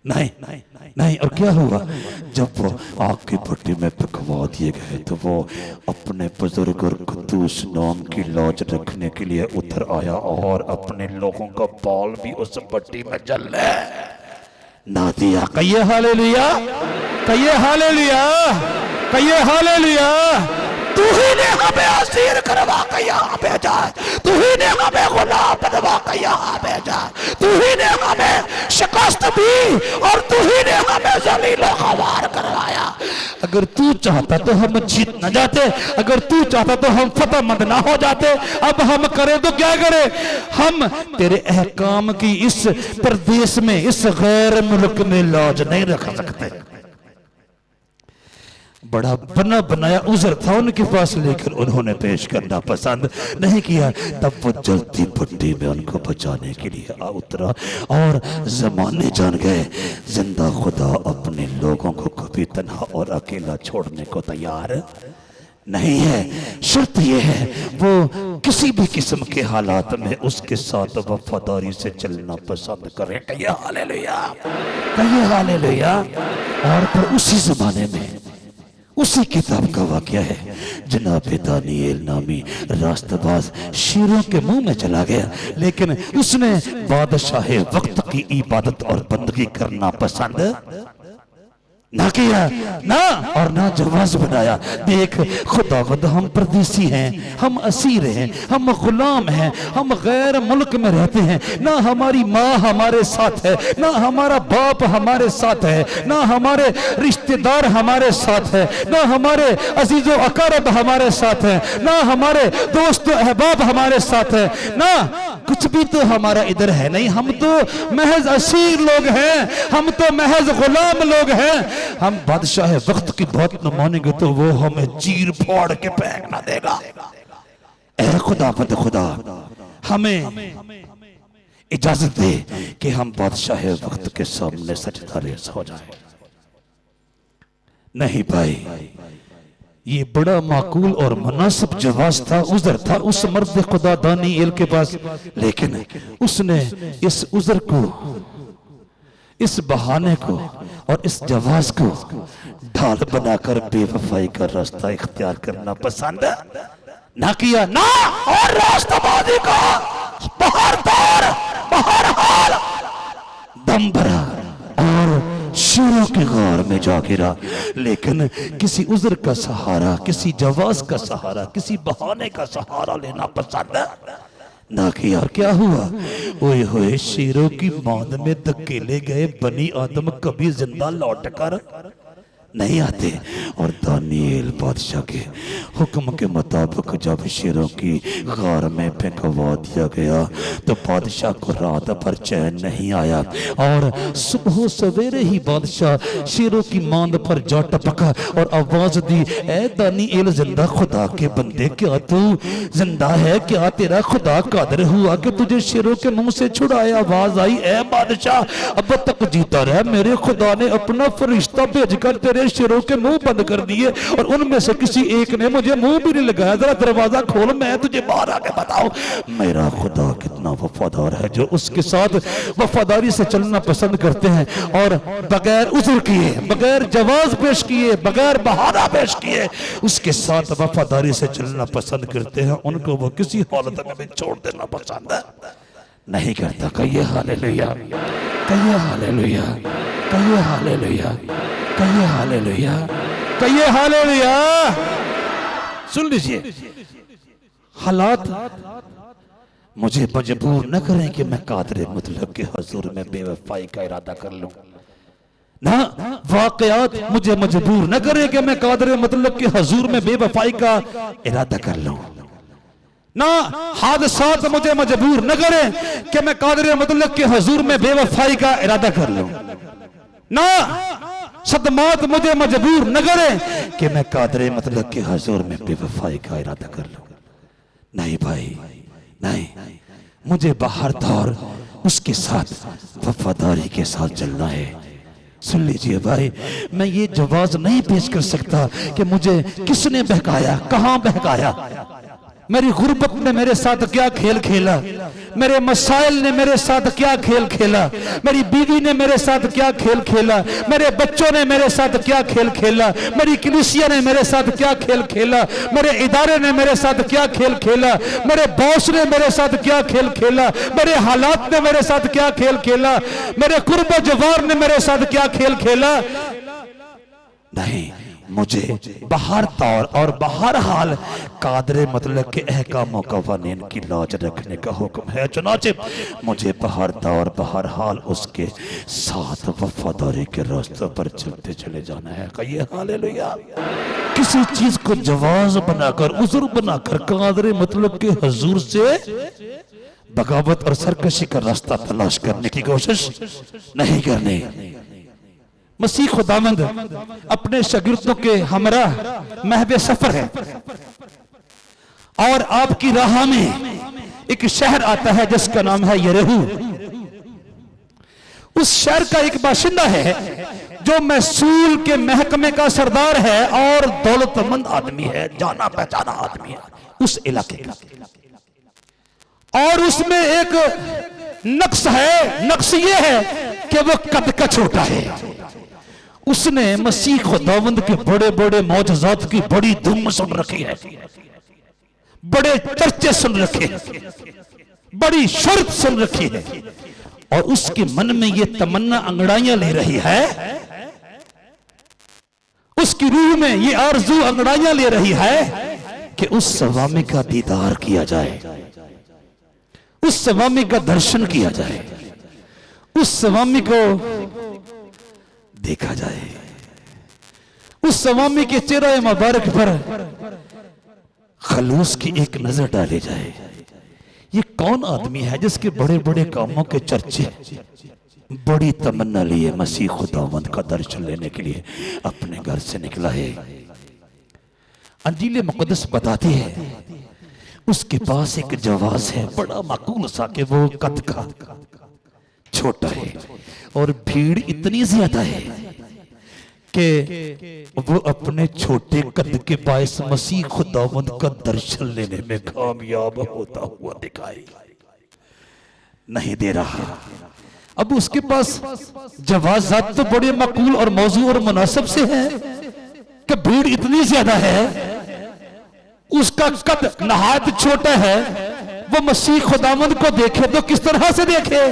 नहीं नहीं नहीं। और क्या हुआ, जब वो आग की भट्टी में पकवा दिए गए तो वो अपने बुजुर्ग और कुद्दूस नाम की लाज रखने के लिए उतर आया और अपने लोगों का बाल भी उस भट्टी में जलने ना दिया। कहिए हालेलुया, कहिए हालेलुया, कहिए हालेलुया। तू ही ने हमें असीर करवा के यहाँ भेजा, तू ही ने हमें गुलाम बनवा के यहाँ भेजा, तू ही ने हमें शिकस्त दी और तू ही ने हमें जलीलो ख्वार करवाया। अगर तू चाहता तो हम जीत न जाते, अगर तू चाहता तो हम फतहमंद ना हो जाते। अब हम करें तो क्या करें, हम तेरे अहकाम की इस प्रदेश में, इस गैर मुल्क में लाज नहीं रख सकते। बड़ा बना बनाया उज़र था उनके पास, लेकिन उन्होंने पेश करना पसंद नहीं किया। तब वो जलती भट्टी में उनको बचाने के लिए आ उतरा और ज़माने जान गए जिंदा खुदा अपने लोगों को कभी तन्हा और अकेला छोड़ने को तैयार नहीं है। शर्त यह है वो किसी भी किस्म के हालात में उसके साथ वफादारी से चलना पसंद करें। कहिए हालेलुया, कहिए हालेलुया। और फिर उसी ज़माने में उसी किताब का वाकया है, जनाब दानिएल नामी रास्तबाज शेरों के मुंह में चला गया, लेकिन उसने बादशाह वक्त की इबादत और बंदगी करना पसंद ना किया, ना और ना जवाज बनाया। देख खुदावंद, हम परदेसी हैं, हम असीर हैं, हम गुलाम हैं, हम गैर मुल्क में रहते हैं। ना हमारी माँ हमारे साथ है, ना हमारा बाप हमारे साथ है, ना हमारे रिश्तेदार हमारे साथ है, ना हमारे अजीजो अकारब हमारे साथ है, ना हमारे दोस्त अहबाब हमारे साथ है, ना कुछ भी तो हमारा इधर है नहीं। हम तो महज असीर लोग हैं, हम तो महज गुलाम लोग हैं। हम बादशाह वक्त की बात न मानेंगे तो वो हमें चीर फाड़ के फेंकना देगा। ऐ खुदावंद खुदा, हमें इजाजत दे कि हम बादशाह वक्त के सामने सजदा रेज़ हो जाए। नहीं भाई, ये बड़ा माकूल और मुनासिब जवाब था, उज़र था उस मर्द खुदा दानिएल के पास, लेकिन उसने इस उज़र को, इस बहाने को और इस जवाब को ढाल बनाकर बेवफाई का रास्ता इख्तियार करना पसंद ना किया, ना और रास्ताबाजी का बाहर तार बाहर हाल दम भरा और शेरों के गार में जा गिरा। लेकिन किसी उज़र का सहारा, किसी जवाब का सहारा, किसी बहाने का सहारा लेना पसंद ना किया। और क्या हुआ, ओए होए, शेरों की मांद में धकेले गए बनी आदम कभी जिंदा लौट कर नहीं आते। और दानिएल बादशाह के हुक्म के मुताबिक जब शेरों की गार में फेंकवा दिया गया तो बादशाह को रात भर चैन नहीं आया और सुबह सवेरे ही बादशाह शेरों की मांद पर जा टपका और आवाज दी, ए दानिएल जिंदा खुदा के बंदे, क्या तू जिंदा है? क्या तेरा खुदा कादिर हुआ कि तुझे शेरों के मुंह से छुड़ाए? आवाज आई, ए बादशाह अब तक जीता रह, मेरे खुदा ने अपना फरिश्ता भेजकर तेरे मेरे शेरों के मुंह बंद कर दिए और उनमें से किसी एक ने मुझे मुंह भी नहीं लगाया। जरा दरवाजा खोल, मैं तुझे बाहर आके बताऊं मेरा खुदा कितना वफादार है, जो उसके साथ वफादारी से चलना पसंद करते हैं और बगैर उज़्र किए, बगैर जवाज पेश किए, बगैर बहाना पेश किए उसके साथ वफादारी से चलना पसंद करते हैं। उनको वो किसी हालत में भी छोड़ देना पसंद नहीं करता। कहिए हालेलुया, कहिए हालेलुया, कहिए हालेलुया, कहिए हालेलुया, कहिए हालेलुया। सुन लीजिए, हालात मुझे मजबूर न करें कि मैं कादर मुतलक के हुजूर में बेवफाई का इरादा कर लूं ना, वाकयात मुझे मजबूर न करें कि मैं कादर मुतलक के हुजूर में बेवफाई का इरादा कर लूं ना, हादसात मुझे मजबूर न करें कि मैं कादर मुतलक के हुजूर में बेवफाई का इरादा कर लूं ना, सदमात मुझे मजबूर न करें कि मैं कादर मुतलक के हुजूर में बेवफाई का इरादा कर लूं। नहीं भाई नहीं, मुझे बाहर तौर उसके साथ वफादारी के साथ चलना है। सुन लीजिए भाई, मैं ये जवाब नहीं पेश कर सकता कि मुझे किसने बहकाया, कहां बहकाया, मेरी गुर्बत ने मेरे साथ क्या खेल खेला, मेरे मसाइल ने मेरे साथ क्या खेल खेला, मेरी बीवी ने मेरे साथ क्या खेल खेला, मेरे बच्चों ने मेरे साथ क्या खेल खेला, मेरी कलीसिया ने मेरे साथ क्या खेल खेला, मेरे इदारे ने मेरे साथ क्या खेल खेला, मेरे बॉस ने मेरे साथ क्या खेल खेला, मेरे हालात ने मेरे साथ क्या खेल खेला, मेरे कुर्ब जवार ने मेरे साथ क्या खेल खेला। नहीं, मुझे बाहर तौर और बाहर हाल कादरे मतलब के अहकामों कवानीन की लाज रखने का हुक्म है। चुनाचे मुझे बाहर तौर बाहर हाल उसके साथ वफादारी के रास्ते पर चलते चले जाना है। कहिए हालेलुया। किसी चीज को जवाज बनाकर, उज़्र बनाकर कादरे मतलब के हुजूर से बगावत और सरकशी का रास्ता तलाश करने की कोशिश नहीं करनी। मसीह खुदावंद अपने शागिर्दों के हमरा महवे सफर है और आपकी राह में एक शहर आता है जिसका नाम है यरीहो। उस शहर का एक बाशिंदा है जो महसूल के महकमे का सरदार है और दौलतमंद आदमी है, जाना पहचाना आदमी है उस इलाके का। और उसमें एक नक्श है, नक्श ये है कि वो कद का छोटा है। उसने मसीह खुदावंद के बड़े बड़े मौजज़ात की बड़ी धूम सुन रखी है, बड़े चर्चे सुन रखे हैं, बड़ी शर्त सुन रखी है और उसके मन में ये तमन्ना अंगड़ाइयां ले रही है, उसकी रूह में ये आरज़ू अंगड़ाइयां ले रही है कि उस स्वामी का दीदार किया जाए, उस स्वामी का दर्शन किया जाए, उस स्वामी को देखा जाए, उस स्वामी के चेहरे मुबारक पर खलूस की एक नजर डाली जाए। ये कौन आदमी है जिसके बड़े बड़े कामों के चर्चे, बड़ी तमन्ना लिए मसीह खुदावंद का दर्शन लेने के लिए अपने घर से निकला है। अंजील मुक़द्दस बताती है उसके पास एक जवाज है, बड़ा माकूल सा कि वो कद का छोटा है और भीड़ इतनी ज्यादा है कि वो अपने छोटे कद के बायस मसीह खुदावंद का दर्शन लेने में कामयाब होता हुआ दिखाई नहीं दे रहा। अब उसके पास जवाजात तो बड़े मकबूल और मौजू और मुनासिब से हैं कि भीड़ इतनी ज्यादा है, उसका कद नहायत छोटा है, वो मसीह खुदावंद को देखे तो किस तरह से देखे।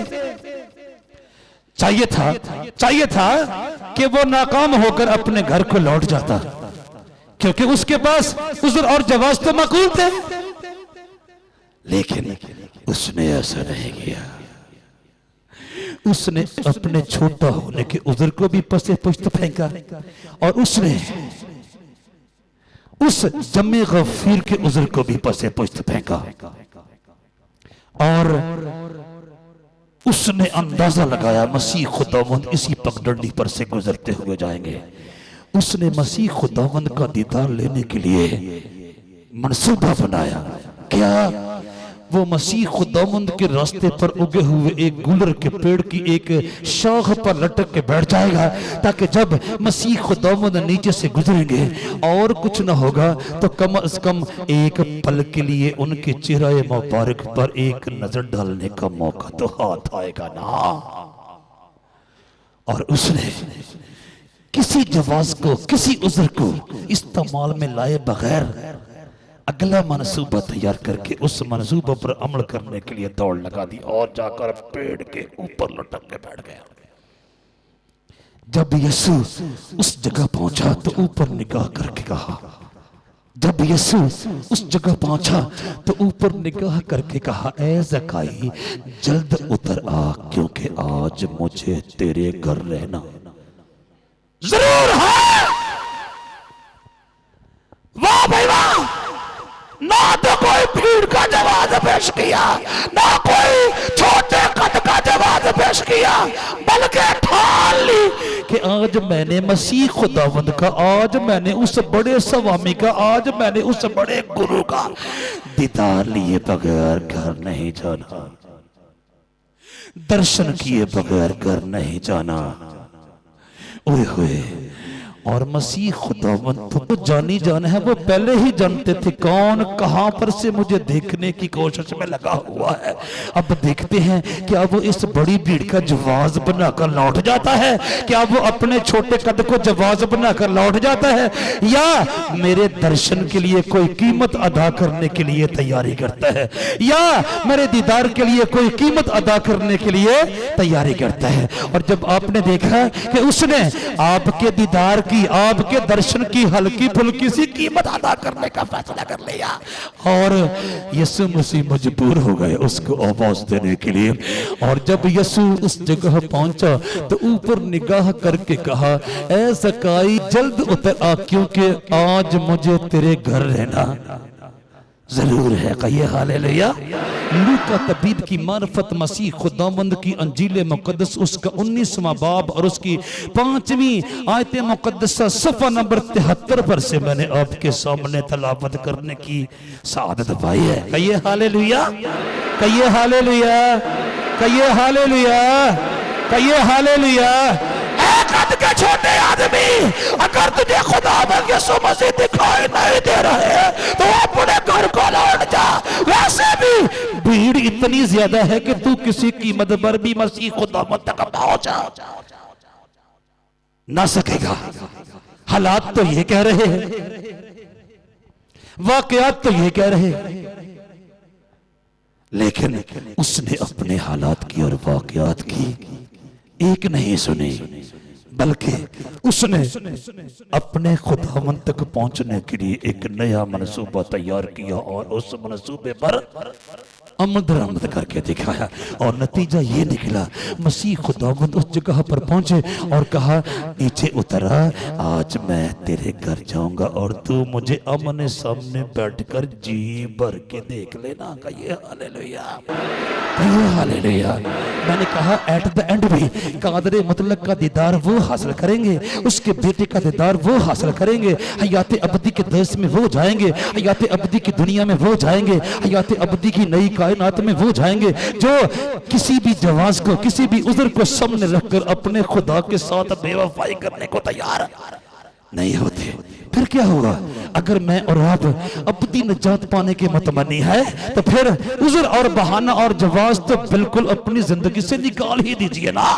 चाहिए था कि वो नाकाम होकर अपने घर को लौट जाता, क्योंकि उसके पास उज़्र और जवाज तो मकबूल थे, लेकिन उसने ऐसा नहीं किया। उसने अपने छोटा होने के उज़्र को भी पसे पुश्त फेंका और उसने उस जम्मे गफीर के उज़्र को भी पसे पुश्त फेंका और उसने अंदाजा लगाया मसीह खुदावंद इसी पगडंडी पर से गुजरते हुए जाएंगे। उसने मसीह खुदावंद का दीदार लेने के लिए मंसूबा बनाया। क्या वो मसीह खुदावंद के रास्ते पर उगे हुए एक गुलर के पेड़ की एक शाख पर लटक के बैठ जाएगा, ताकि जब मसीह खुदावंद नीचे से गुजरेंगे और कुछ ना होगा तो कम से कम एक पल के लिए उनके चेहरे मुबारक पर एक नजर डालने का मौका तो हाथ आएगा ना। और उसने किसी जवाब को, किसी उज़्र को इस्तेमाल में लाए बगैर अगला मनसूबा तैयार करके उस मनसूबे पर अमल करने के लिए दौड़ लगा दी और जाकर पेड़ के ऊपर लटक के बैठ गया। जब यीशु उस जगह पहुंचा तो ऊपर निगाह करके कहा, जब यीशु उस जगह पहुंचा तो ऊपर निगाह करके कहा, ऐ ज़काई जल्द उतर आ, क्योंकि आज मुझे तेरे घर रहना जरूर है। वाह भाई वाह, ना तो कोई भीड़ का जवाब पेश किया, ना कोई छोटे कद का जवाब पेश किया, बल्कि ठान ली कि आज मैंने मसीह खुदावंद का, आज मैंने उस बड़े स्वामी का, आज मैंने उस बड़े गुरु का दीदार लिए बगैर घर नहीं जाना, दर्शन किए बगैर घर नहीं जाना। ओए होए, और मसीह खुदावंद तो जानी जाना है, वो पहले ही जानते थे कौन कहां पर से मुझे देखने की कोशिश में लगा हुआ है। अब देखते हैं क्या वो इस बड़ी भीड़ का जवाब बनाकर लौट जाता है, क्या वो अपने छोटे कद को जवाब बनाकर लौट जाता है, या मेरे दर्शन के लिए कोई कीमत अदा करने के लिए तैयारी करता है, या मेरे दीदार के लिए कोई कीमत अदा करने के लिए तैयारी करता है। और जब आपने देखा कि उसने आपके दीदार की, आपके दर्शन की हल्की फुल्की सी कीमत अदा करने का फैसला कर लिया, और यीशु मसीह मजबूर हो गए उसको आवाज देने के लिए। और जब यीशु उस जगह पहुंचा तो ऊपर निगाह करके कहा, ऐ ज़काई जल्द उतर आ, क्योंकि आज मुझे तेरे घर रहना जरूर है। कहिए हालेलुया। लूका तबीब की मार्फत मसीह खुदावंद की अंजील मुकद्दस उसका 19वां बाब और उसकी 5वीं आयत मुकद्दसा सफ़ा नंबर 73 पर से मैंने आपके सामने तलावत करने की सआदत पाई है। कहिए हालेलुया, कहिए हालेलुया, कहिए हालेलुया, कहिए हालेलुया। कद के छोटे आदमी, अगर तुझे खुदावंद यीशु मसीह दिखाई नहीं दे रहे तो अपने घर को लौट जा। वैसे भी भीड़ इतनी ज्यादा है कि तू किसी कीमत पर भी मसीह खुदावंद तक पहुंच ना सकेगा। हालात तो ये कह रहे हैं, वाकयात तो ये कह रहे हैं, लेकिन उसने अपने हालात की और वाकयात की एक नहीं सुनी, बल्कि उसने अपने खुदावंद तक पहुंचने के लिए एक नया मनसूबा तैयार किया और उस मनसूबे पर अमल दरामद करके दिखाया। और नतीजा ये निकला, मसीह खुदावंद उस जगह पर पहुंचे और कहा, नीचे उतरा, आज मैं तेरे घर जाऊंगा और तू मुझे आमने सामने बैठकर जी भर के देख लेना। कहिए हालेलुया, कहिए हालेलुया। मैंने कहा एट द एंड भी कादरे मुतलक का दीदार वो हासिल करेंगे, उसके बेटे का दीदार वो हासिल करेंगे, हयाते अबदी के देश में वो जाएंगे, हयाते अबदी की दुनिया में वो जाएंगे, हयाते अबदी की नई कायनात में वो जाएंगे जो किसी भी जवाज को, किसी भी उज़्र को सामने रखकर अपने खुदा के साथ बेवफाई करने को तैयार नहीं होते। फिर क्या होगा? अगर मैं और आप अबदी निजात पाने के मुतमन्नी है तो फिर उज़्र और बहाना और जवाज तो बिल्कुल अपनी जिंदगी से निकाल ही दीजिए ना।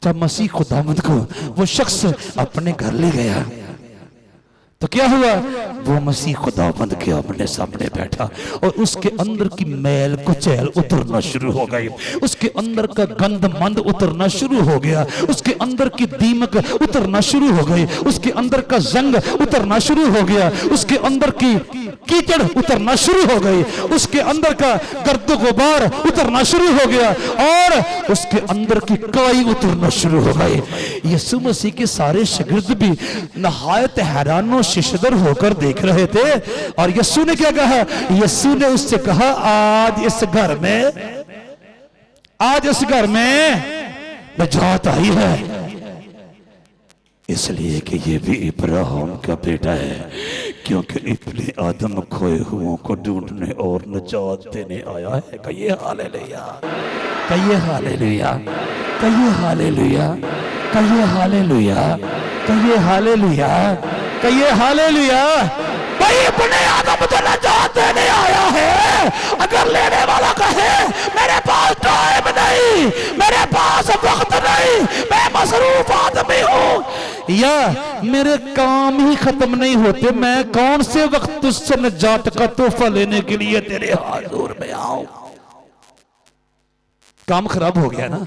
जब मसीह खुदावंद को वो शख्स अपने घर ले गया तो क्या हुआ? वो मसीह खुदावंद के अपने सामने बैठा और उसके अंदर की मैल कुचैल उतरना शुरू हो गई, उसके अंदर का गंद मंद उतरना शुरू हो गया, उसके अंदर की दीमक उतरना शुरू हो गई, उसके अंदर का जंग उतरना शुरू हो गया, उसके अंदर की कीचड़ उतरना शुरू हो गई, उसके अंदर का गर्द गुबार उतरना शुरू हो गया और उसके अंदर की काई उतरना शुरू हो गई। यीशु मसीह के सारे शागिर्द भी नहायत हैरान शिशदर होकर देख रहे थे। और यीशु ने क्या कहा? यीशु ने उससे कहा, आज इस घर में, आज इस घर में निजात आई है। इसलिए कि ये भी इब्राहिम का बेटा है, क्योंकि इब्ने आदम खोए हुओं को ढूंढने और निजात देने आया है। कहिए हालेलुया, कहिए हालेलुया, कहिए हालेलुया, कहिए हालेलुया, कहिए हालेलुया, कहिए हालेलुया। भाई इब्ने आदम तो निजात देने आया है। अगर लेने वाला कहे मेरे पास टाइम नहीं, मेरे पास वक्त नहीं, मैं मसरूफ आदमी हूं, या मेरे काम ही खत्म नहीं होते, मैं कौन से वक्त तुझसे निजात का तोहफा लेने के लिए तेरे हुजूर में आऊं। काम खराब हो गया ना।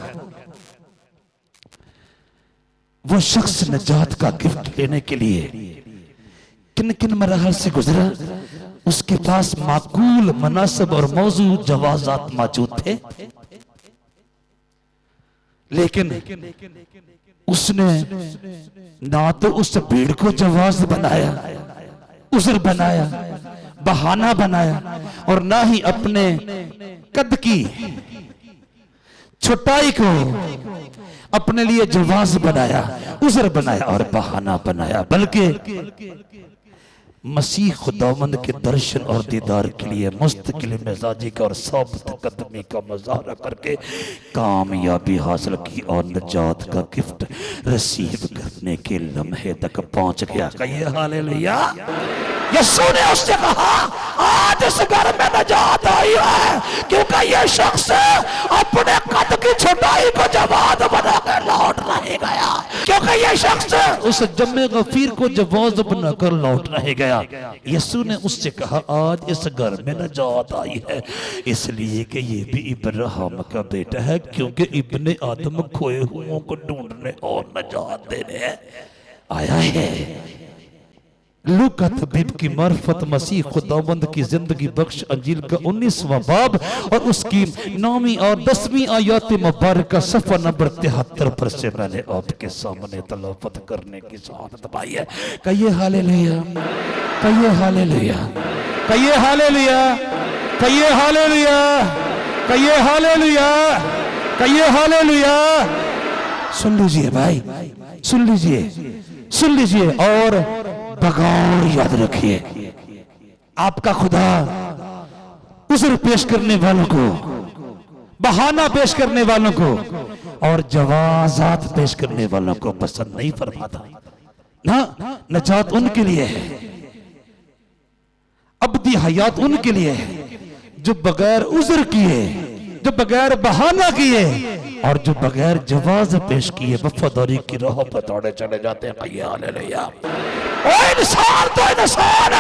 वो शख्स निजात का गिफ्ट लेने के लिए किन किन मराहल से गुजरा, उसके पास माकूल मनासब और मौजू जवाजात मौजूद थे, लेकिन उसने ना तो उस भीड़ को जवाज बनाया, उज़्र बनाया, बहाना बनाया, और ना ही अपने कद की छोटाई को अपने लिए जवाज बनाया, उज़्र बनाया और बहाना बनाया, बल्कि मसीह खुदावंद के दर्शन और दीदार के लिए मुस्तकिल मिजाजी का और साबित कदमी का मुजाहरा करके कामयाबी हासिल की और निजात का गिफ्ट रिसीव करने के लम्हे तक पहुंच गया। कहिए हालेलुया। यीशु ने उससे कहा आज इस घर में निजात आई है, क्योंकि यह शख्स अपने कद की छोटाई को जवाब बनाकर लौट नहीं गया, क्योंकि यह शख्स उस जम्मे गफीर को जवाब बनाकर लौट नहीं गया। यीशु ने उससे कहा आज इस घर में निजात आई है, इसलिए कि ये भी इब्राहिम का बेटा है, क्योंकि इब्ने आदम खोए हुओं को ढूंढने और निजात देने आया है। लूका तबीब की मार्फत मसीह खुदावंद की जिंदगी बख्श अंजील का 19वां बाब और उसकी 9वीं और 10वीं आयत मुबारक सफ़ा नंबर 73 पर से मैंने आपके सामने तलावत करने की सआदत पाई है। कहिए हालेलुया, कहिए हालेलुया, कहिए हालेलुया, कहिए हालेलुया, कहिए हालेलुया, कहिए हालेलुया। सुन लीजिए भाई, सुन लीजिए, सुन लीजिए और बगौर याद रखिए, आपका खुदा उज़्र पेश करने वालों को, बहाना पेश करने वालों को और जवाजात पेश करने वालों को पसंद नहीं फरमाता ना। निजात उनके लिए है, अब्दी हयात उनके लिए है जो बगैर उज़्र किए, जो बगैर बहाना किए और जो बगैर जवाज पेश किए वफादारी की राह पर दौड़े चले जाते हैं। कहिए हालेलुया। ओ इंसान तो इंसान,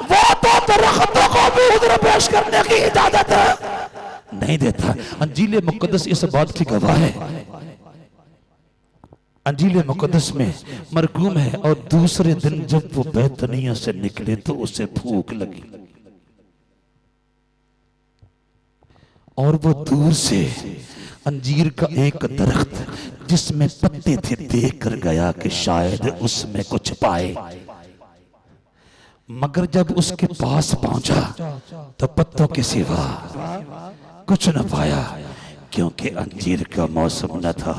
वो तो दरख्तों को भी उज़्र पेश करने की इजाजत नहीं देता। अंजील मुकद्दस इस बात की गवाह है। अंजील मुकद्दस में मरकूम है और दूसरे दिन जब वो बैतनिया से निकले तो उसे भूख लगी और वो दूर से अंजीर का एक दरख्त जिसमें पत्ते थे देख कर गया कि शायद उसमें कुछ पाए, मगर जब उसके पास पहुंचा तो पत्तों के सिवा कुछ न पाया, क्योंकि अंजीर का मौसम न था,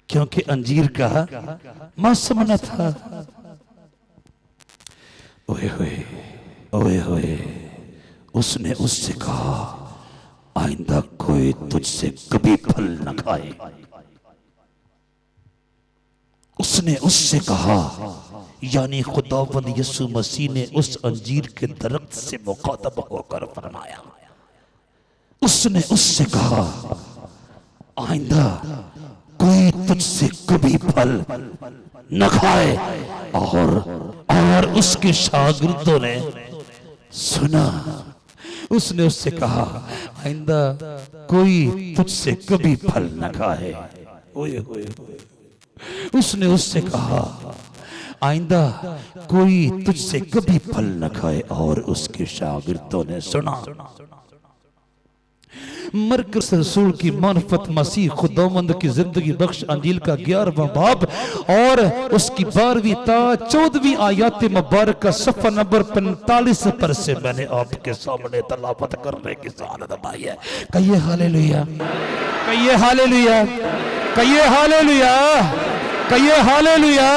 क्योंकि अंजीर का मौसम न था। ओए होए, ओए होए। उसने उससे कहा आइंदा कोई तुझसे कभी फल न खाए। उसने उससे कहा, यानी खुदावंद यीशु मसीह ने उस अंजीर के दरख्त से मुखातब होकर फरमाया, उसने उससे कहा आइंदा कोई तुझसे कभी फल न खाए। और उसके शागिर्दों ने सुना, उसने उससे कहा आइंदा कोई तुझसे कभी फल न खाए। ओए होए, उसने उससे कहा आइंदा कोई तुझसे कभी फल न खाए। और उसके शागिर्दों ने सुना, मरकज रसूल की मार्फत मसीह खुदावंद की जिंदगी बख्श अंजील का 11वां बाब और उसकी 12वीं ता 14वीं आयत मुबारक का सफ़ा नंबर 45 पर से मैंने आपके सामने तलावत करने की सादत पाई है। कहिए हालेलुया, कहिए हालेलुया, कहिए हालेलुया, कहिए हालेलुया।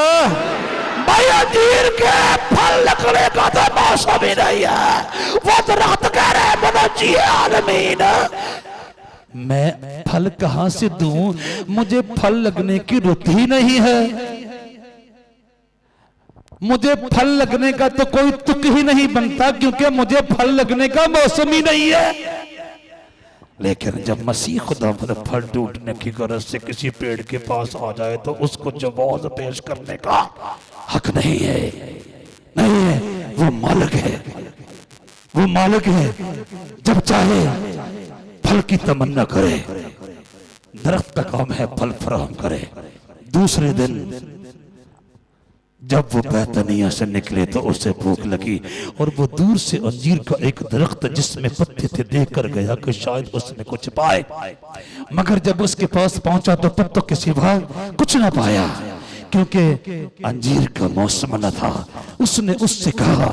भाई अंजीर के फल लगने का तो मौसम ही नहीं है, वो दरख्त कह रहे मुनज्जी आलमीन, मैं फल कहां से दूं, मुझे फल लगने की रुत ही नहीं है, मुझे फल लगने का तो कोई तुक ही नहीं बनता क्योंकि मुझे फल लगने का मौसम ही नहीं है। लेकिन जब मसीह खुदा फल टूटने की गरज से किसी पेड़ के पास आ जाए तो उसको जवाब पेश करने का हक नहीं है, नहीं है। वो मालिक है, वो मालिक है, जब चाहे फल की तमन्ना करे। दरख्त का काम है फल फराहम करे। दूसरे दिन जब वो बैतनिया से निकले तो उसे भूख लगी और वो दूर से अंजीर का एक दरख्त जिसमें पत्ते थे देख कर गया कि शायद उसमें कुछ पाए, मगर जब उसके पास पहुंचा तो पत्तों के सिवा कुछ ना पाया क्योंकि अंजीर का मौसम न था। उसने उससे कहा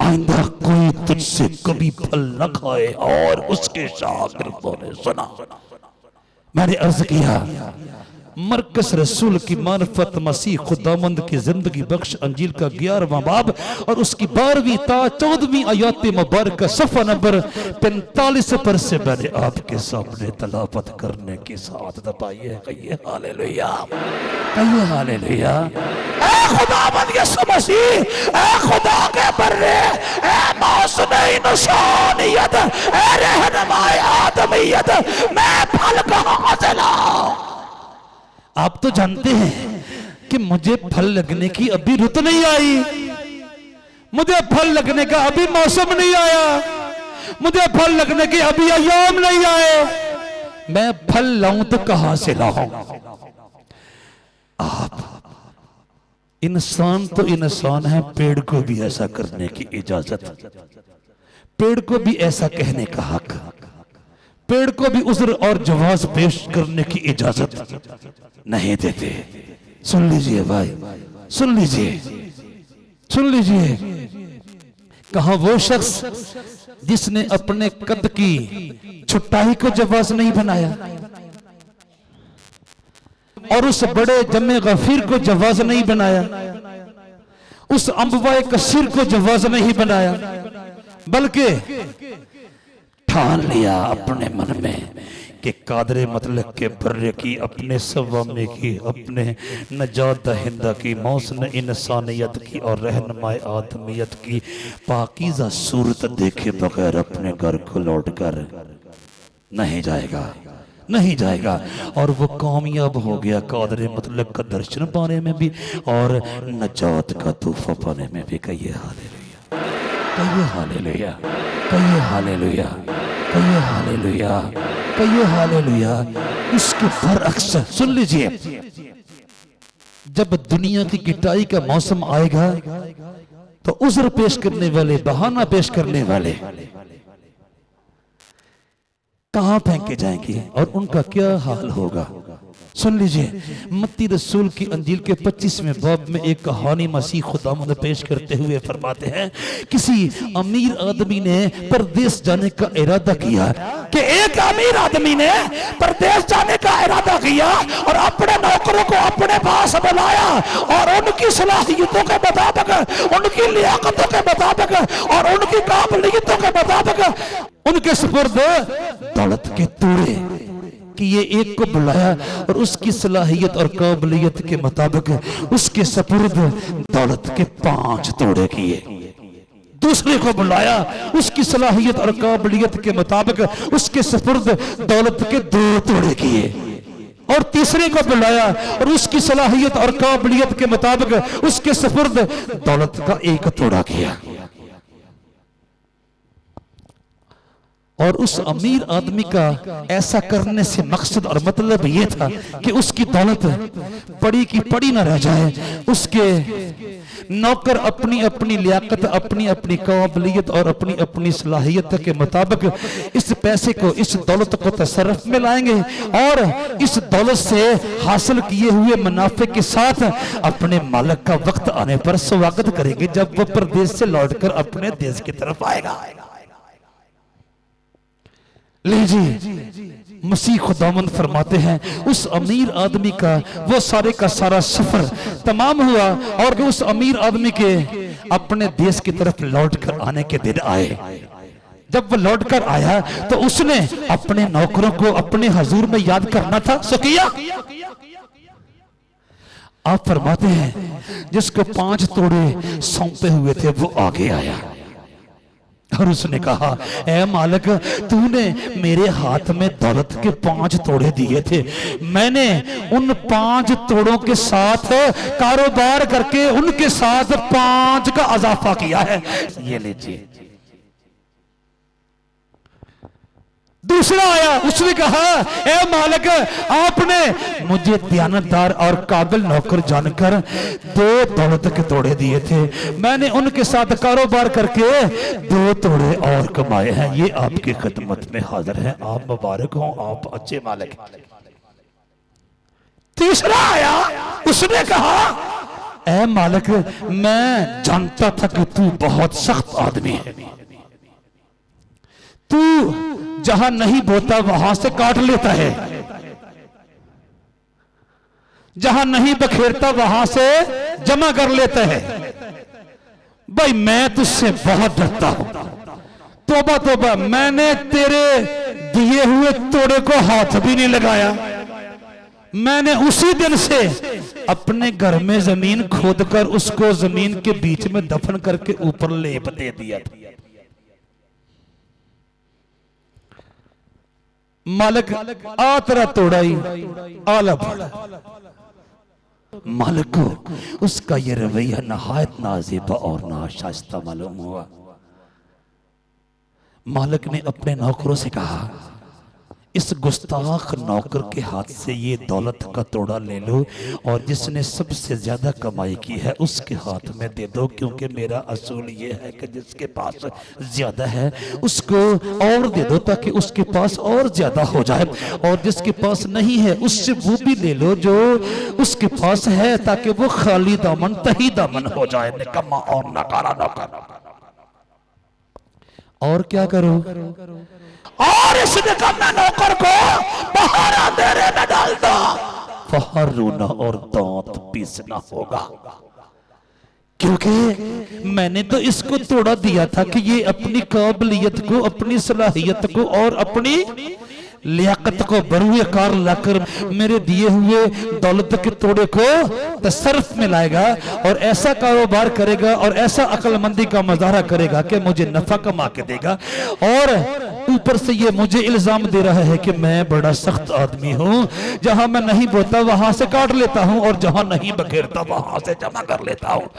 आइंदा कोई तुझसे कभी फल न खाए, और उसके शागिर्दों ने सुना। मैंने अर्ज किया मरकज रसूल की मार्फत मसीह खुदावंद की जिंदगी बख्श अंजील का 11वां बाब और उसकी 12वीं ता 14वीं आयत मुबारक का सफ़ा नंबर 45 पर से मैंने आपके सामने तलावत करने की सादत पाई है। कहिए हालेलुया, कहिए हालेलुया। ऐ खुदावंद यीशु मसीह, ऐ खुदा के बर्रे, ऐ मौसम इंसानियत, ऐ रहनुमाए आदमियत, मैं फल कहां से लाऊं। आप तो जानते हैं कि मुझे फल लगने की अभी रुत नहीं आई, मुझे फल लगने का अभी मौसम नहीं आया, मुझे फल लगने के अभी अयाम नहीं आए। मैं फल लाऊं तो कहां से लाऊं। आप इंसान तो इंसान है, पेड़ को भी ऐसा करने की इजाजत, पेड़ को भी ऐसा कहने का हक, पेड़ को भी उज़्र और जवाज पेश करने की इजाजत नहीं देते। सुन लीजिए भाई, सुन लीजिए, सुन लीजिए। कहा वो शख्स जिसने अपने कद की छुट्टाई को जवाज नहीं बनाया और उस बड़े जमे गफीर को जवाज नहीं बनाया, उस अंबवाए कसीर को जवाज नहीं बनाया, बल्कि ठान लिया अपने मन में कि कादरे मतलब के बर्रे की, अपने सवामे की, अपने नजात दहिंदा की, मौसन इंसानियत की और रहनुमाए आदमियत की पाकीज़ा सूरत देखे बगैर अपने घर को लौट कर नहीं जाएगा, नहीं जाएगा। और वो कामयाब हो गया कादरे मतलब का दर्शन पाने में भी और नजात का तोहफा पाने में भी। कहिए हालेलुया, कहिए हालेलुया, कहिए हालेलुया, कहिए हालेलुया, कहिए हालेलुया। इसके बरअक्स सुन लीजिए, जब दुनिया की किटाई का मौसम आएगा तो उज़्र पेश करने वाले, बहाना पेश करने वाले कहां फेंके जाएंगे और उनका क्या हाल होगा। सुन लीजिए, मत्ती रसूल की अंजील के 25वें बाब में एक कहानी मसीह खुदावंद पेश करते हुए फरमाते हैं, किसी अमीर आदमी ने परदेश जाने का इरादा किया, कि एक अमीर आदमी ने परदेश जाने का इरादा किया और अपने नौकरों को अपने पास बुलाया और उनकी सलाहियतों के मुताबिक, उनकी लियाकतों के मुताबिक और उनकी काबिलियतों के मुताबिक उनके सुपुर्द दौलत के तोड़े कि ये एक को बुलाया और उसकी सलाहियत और काबिलियत के मुताबिक उसके सुपुर्द दौलत के 5 तोड़े किए। दूसरे को बुलाया, उसकी सलाहियत और काबिलियत के मुताबिक उसके सुपुर्द दौलत के 2 तोड़े किए। और तीसरे को बुलाया और उसकी सलाहियत और काबिलियत के मुताबिक उसके सुपुर्द दौलत का 1 तोड़ा किया। और उस अमीर आदमी का ऐसा करने से मकसद और मतलब ये था कि उसकी दौलत पड़ी की पड़ी ना रह जाए, उसके नौकर अपनी अपनी लियाकत, अपनी अपनी काबिलियत और अपनी अपनी सलाहियत के मुताबिक इस पैसे को, इस दौलत को तसर्रुफ में लाएंगे और इस दौलत से हासिल किए हुए मुनाफे के साथ अपने मालिक का वक्त आने पर स्वागत करेंगे जब वो प्रदेश से लौटकर अपने देश की तरफ आएगा। लीजिए, मसीह खुदावंद फरमाते हैं उस अमीर आदमी का वो सारे का सारा सफर तमाम हुआ और उस अमीर आदमी के अपने देश की तरफ लौटकर आने के दिन आए। जब वो लौटकर आया तो उसने अपने नौकरों को अपने हजूर में याद करना था, सो किया। आप फरमाते हैं जिसको 5 तोड़े सौंपे हुए थे वो आगे आया और उसने कहा, ऐ मालिक, तूने मेरे हाथ में दौलत के 5 तोड़े दिए थे, मैंने उन 5 तोड़ों के साथ कारोबार करके उनके साथ 5 का इजाफा किया है, ये लीजिए। दूसरा आया, उसने कहा, ऐ मालिक, आपने मुझे दयानतदार और काबिल नौकर जानकर 2 दौलत के तोड़े दिए थे, मैंने उनके साथ कारोबार करके 2 तोड़े और कमाए हैं, ये आपकी खिदमत में हाजिर हैं, आप मुबारक हो, आप अच्छे मालिक। तीसरा आया, उसने कहा, ऐ मालिक, मैं जानता था कि तू बहुत सख्त आदमी है, तू जहां नहीं बोता वहां से काट लेता है, जहां नहीं बखेरता वहां से जमा कर लेता है, भाई मैं तुझसे बहुत डरता हूं, तौबा तौबा, मैंने तेरे दिए हुए तोड़े को हाथ भी नहीं लगाया, मैंने उसी दिन से अपने घर में जमीन खोदकर उसको जमीन के बीच में दफन करके ऊपर लेप दे दिया था। मालिक, आ तेरा तोड़ाई आला बढ़ा। मालिक को उसका ये रवैया नहायत नाज़िबा और नाशाइस्ता मालूम हुआ। मालिक ने अपने नौकरों से कहा, इस गुस्ताख नौकर के हाथ से ये दौलत का तोड़ा ले लो और जिसने सबसे ज्यादा कमाई की है उसके हाथ में दे दो, क्योंकि मेरा असूल ये है कि जिसके पास ज्यादा है उसको और दे दो ताकि उसके पास और ज्यादा हो जाए, और जिसके पास नहीं है उससे वो भी ले लो जो उसके पास है ताकि वो खाली दामन तही दामन हो जाए। निकम्मा और नकारा नौकर। और क्या करो, और इस निकम्मे नौकर को बाहर अंधेरे में डाल दो, बाहर रोना और दांत पीसना होगा, क्योंकि मैंने तो इसको तोड़ा दिया था कि ये अपनी काबिलियत को, अपनी सलाहियत को और अपनी लियाकत को बरूए कार लाकर मेरे दिए हुए दौलत के तोड़े को तसर्रुफ में लाएगा और ऐसा कारोबार करेगा और ऐसा अक्लमंदी का मुजाहरा करेगा कि मुझे नफा कमा के देगा, और ऊपर से ये मुझे इल्जाम दे रहा है कि मैं बड़ा सख्त आदमी हूँ, जहां मैं नहीं बोता वहां से काट लेता हूँ और जहां नहीं बखेरता वहां से जमा कर लेता हूँ।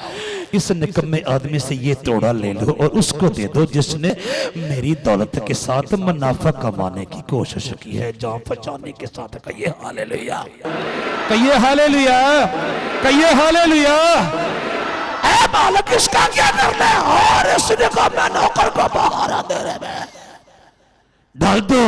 इस निकम्मे आदमी से ये तोड़ा ले लो और उसको दे दो जिसने मेरी दौलत के साथ मुनाफा कमाने की कोशिश की है। जान पहचाने के साथ कहिए हालेलुया, कहिए हालेलुया, कहिए हालेलुया। ऐ मालिक, इसका क्या करना है? और इस निकम्मे नौकर को बाहर अंधेरे में डाल दो,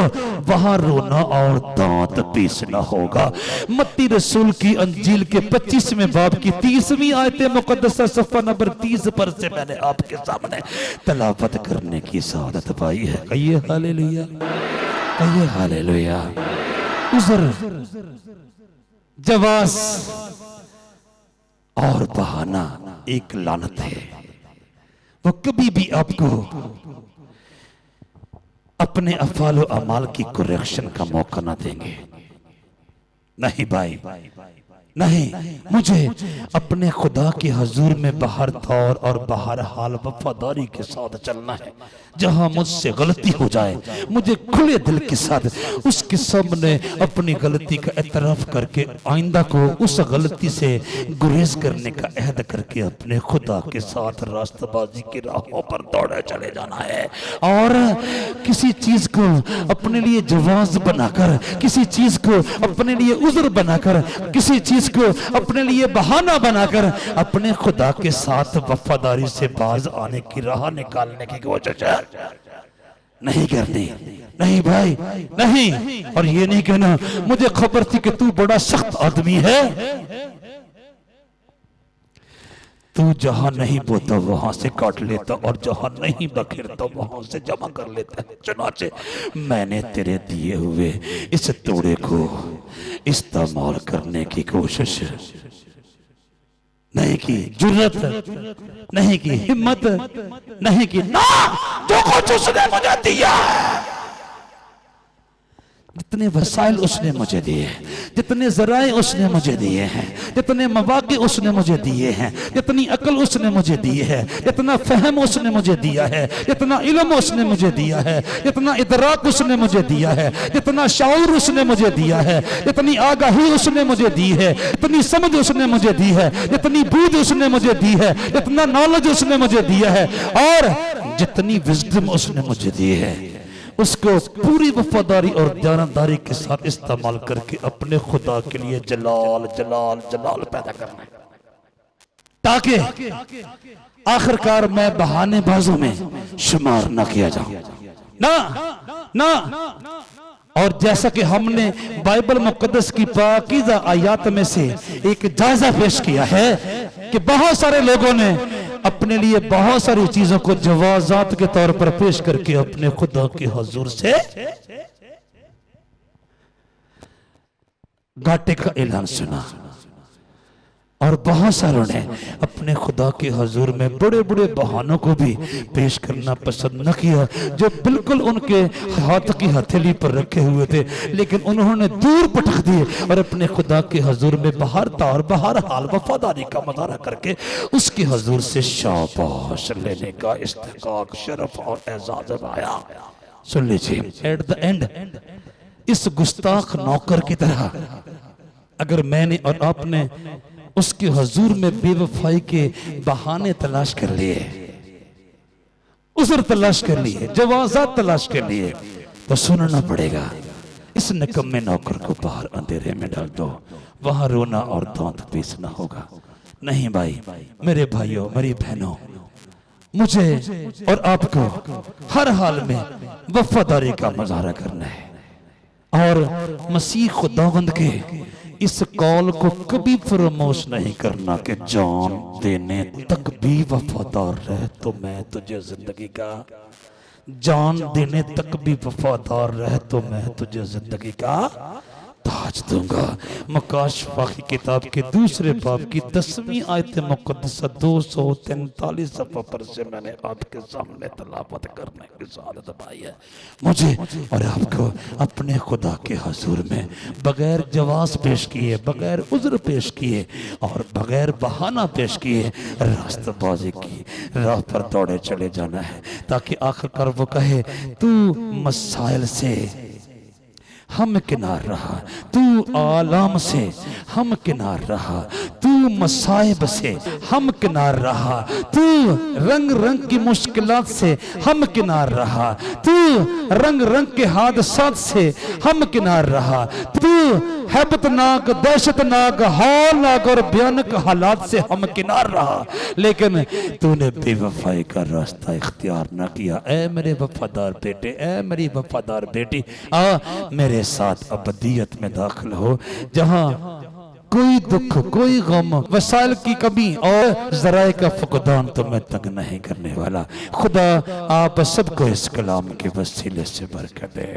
वहां रोना और दांत पीसना होगा। मत्ती रसूल की अंजील के 25वें बाब की 30वीं आयत मुकद्दसा सफ़ा नंबर 30 पर से मैंने आपके सामने तलावत करने की सआदत पाई है। कहिए हालेलुया, कहिए हालेलुया। उज़र, जवास और बहाना एक लानत है, वो कभी भी आपको अपने अफ़ाल अमाल की करेक्शन का मौका ना देंगे। नहीं भाई, नहीं, मुझे अपने खुदा के हजूर में बाहर तौर और बाहर हाल वफादारी के साथ चलना है। जहां मुझसे गलती हो जाए मुझे खुले दिल के साथ उसके सामने अपनी गलती का एतराफ करके आइंदा को उस गलती से गुरेज करने का अहद करके अपने खुदा के साथ रास्तबाजी की राहों पर दौड़े चले जाना है। और किसी चीज को अपने लिए जवाज बनाकर, किसी चीज को अपने लिए उज़्र बनाकर, किसी चीज को अपने लिए बहाना बनाकर अपने खुदा के साथ वफादारी से बाज आने की राह निकालने की कोशिश नहीं करनी। नहीं भाई, नहीं। और ये नहीं कहना मुझे खबर थी कि तू बड़ा सख्त आदमी है। तू जहां नहीं बोता वहां से काट लेता और जहां नहीं बखेरता वहां से जमा कर लेता है। चुनाचे मैंने तेरे दिए हुए इस तोड़े को इस्तेमाल करने की कोशिश नहीं की, जुर्रत नहीं की, हिम्मत नहीं की। ना, जो कुछ उसने मुझे दिया है, जितने वसाइल उसने मुझे दिए हैं, जितने जराए उसने मुझे दिए हैं, जितने मवाक़े उसने मुझे दिए हैं, जितनी अकल उसने मुझे दी है, जितना फहम उसने मुझे दिया है, जितना इल्म उसने मुझे दिया है, जितना इदराक उसने मुझे दिया है, जितना शाऊर उसने मुझे दिया है, जितनी आगाही उसने मुझे दी है, जितनी समझ उसने मुझे दी है, जितनी बूझ उसने मुझे दी है, जितना नॉलेज उसने मुझे दिया है और जितनी विजडम उसने मुझे दी है, उसको पूरी वफादारी और दयानतदारी के साथ इस्तेमाल करके अपने खुदा के लिए जलाल जलाल जलाल पैदा करना है, ताकि आखिरकार मैं बहानेबाजों में शुमार न किया जाऊं। ना ना। और जैसा कि हमने बाइबल मुकद्दस की पाकीज़ा आयात में से एक जायजा पेश किया है कि बहुत सारे लोगों ने अपने लिए बहुत सारी चीजों को जवाजात के तौर पर पेश करके अपने खुदा के हुजूर से घाटे का ऐलान सुना। और बहुत सारों ने अपने खुदा के हुजूर में बड़े बड़े बहानों को भी पेश करना पसंद न किया, जो बिल्कुल उनके हाथ की हथेली पर रखे हुए थे, लेकिन उन्होंने दूर पटक दिए और अपने खुदा के हुजूर में बाहर तार बाहर हाल वफादारी का मुजाहरा करके उसके हुजूर से शाबाश लेने का इस्तिकाक, शरफ और एजाज आया। सुन लीजिए, एट द एंड इस गुस्ताख नौकर की तरह अगर मैंने और आपने उसके हुजूर में बेवफाई के बहाने तलाश कर लिए, उज़्र तलाश कर लिए, जवाज़ात तलाश कर लिए, तो सुनना पड़ेगा इस निकम्मे नौकर को बाहर अंधेरे में डाल दो, वहां रोना और दांत पीसना होगा। नहीं भाई, मेरे भाइयों मेरी बहनों, मुझे और आपको हर हाल में वफादारी का मुजाहरा करना है और मसीह खुदावंद के इस कॉल को कभी फरामोश नहीं करना कि जान देने तक भी वफादार रह तो मैं तुझे जिंदगी का, जान देने तक भी वफादार रह तो मैं तुझे जिंदगी का ताज दूंगा। मकाशफा की किताब के दूसरे बाब की 10वीं आयत मुकद्दसा 243 सफ़ा पर से मैंने आपके सामने तलावत करने की सादत पाई है। मुझे और आपको अपने खुदा के हुजूर में बगैर जवाब पेश किए, बगैर उज़्र पेश किए और बगैर बहाना पेश किए रास्तबाजी की राह पर दौड़े चले जाना है, ताकि आखिरकार वो कहे तू मसाइल से हम किनार रहा, तू आलाम से हम किनार रहा, तू मसाइब से हम किनार रहा, तू रंग रंग की मुश्किलात से हम किनार रहा, तू रंग रंग के हादसात से हम किनार रहा, तू हैबतनाक, दहशतनाक, हौलनाक और भयानक हालात से हम किनार रहा, लेकिन तूने बेवफाई का रास्ता इख्तियार न किया। ऐ मेरे वफादार बेटे, ऐ मेरी वफादार बेटी, आ मेरे साथ अबदियत में दाखिल हो, जहां कोई दुख, कोई गम, वसाइल की कमी और जराए का फुकदान तो मैं तंग नहीं करने वाला। खुदा आप सबको इस कलाम के वसीले से बरकत दे।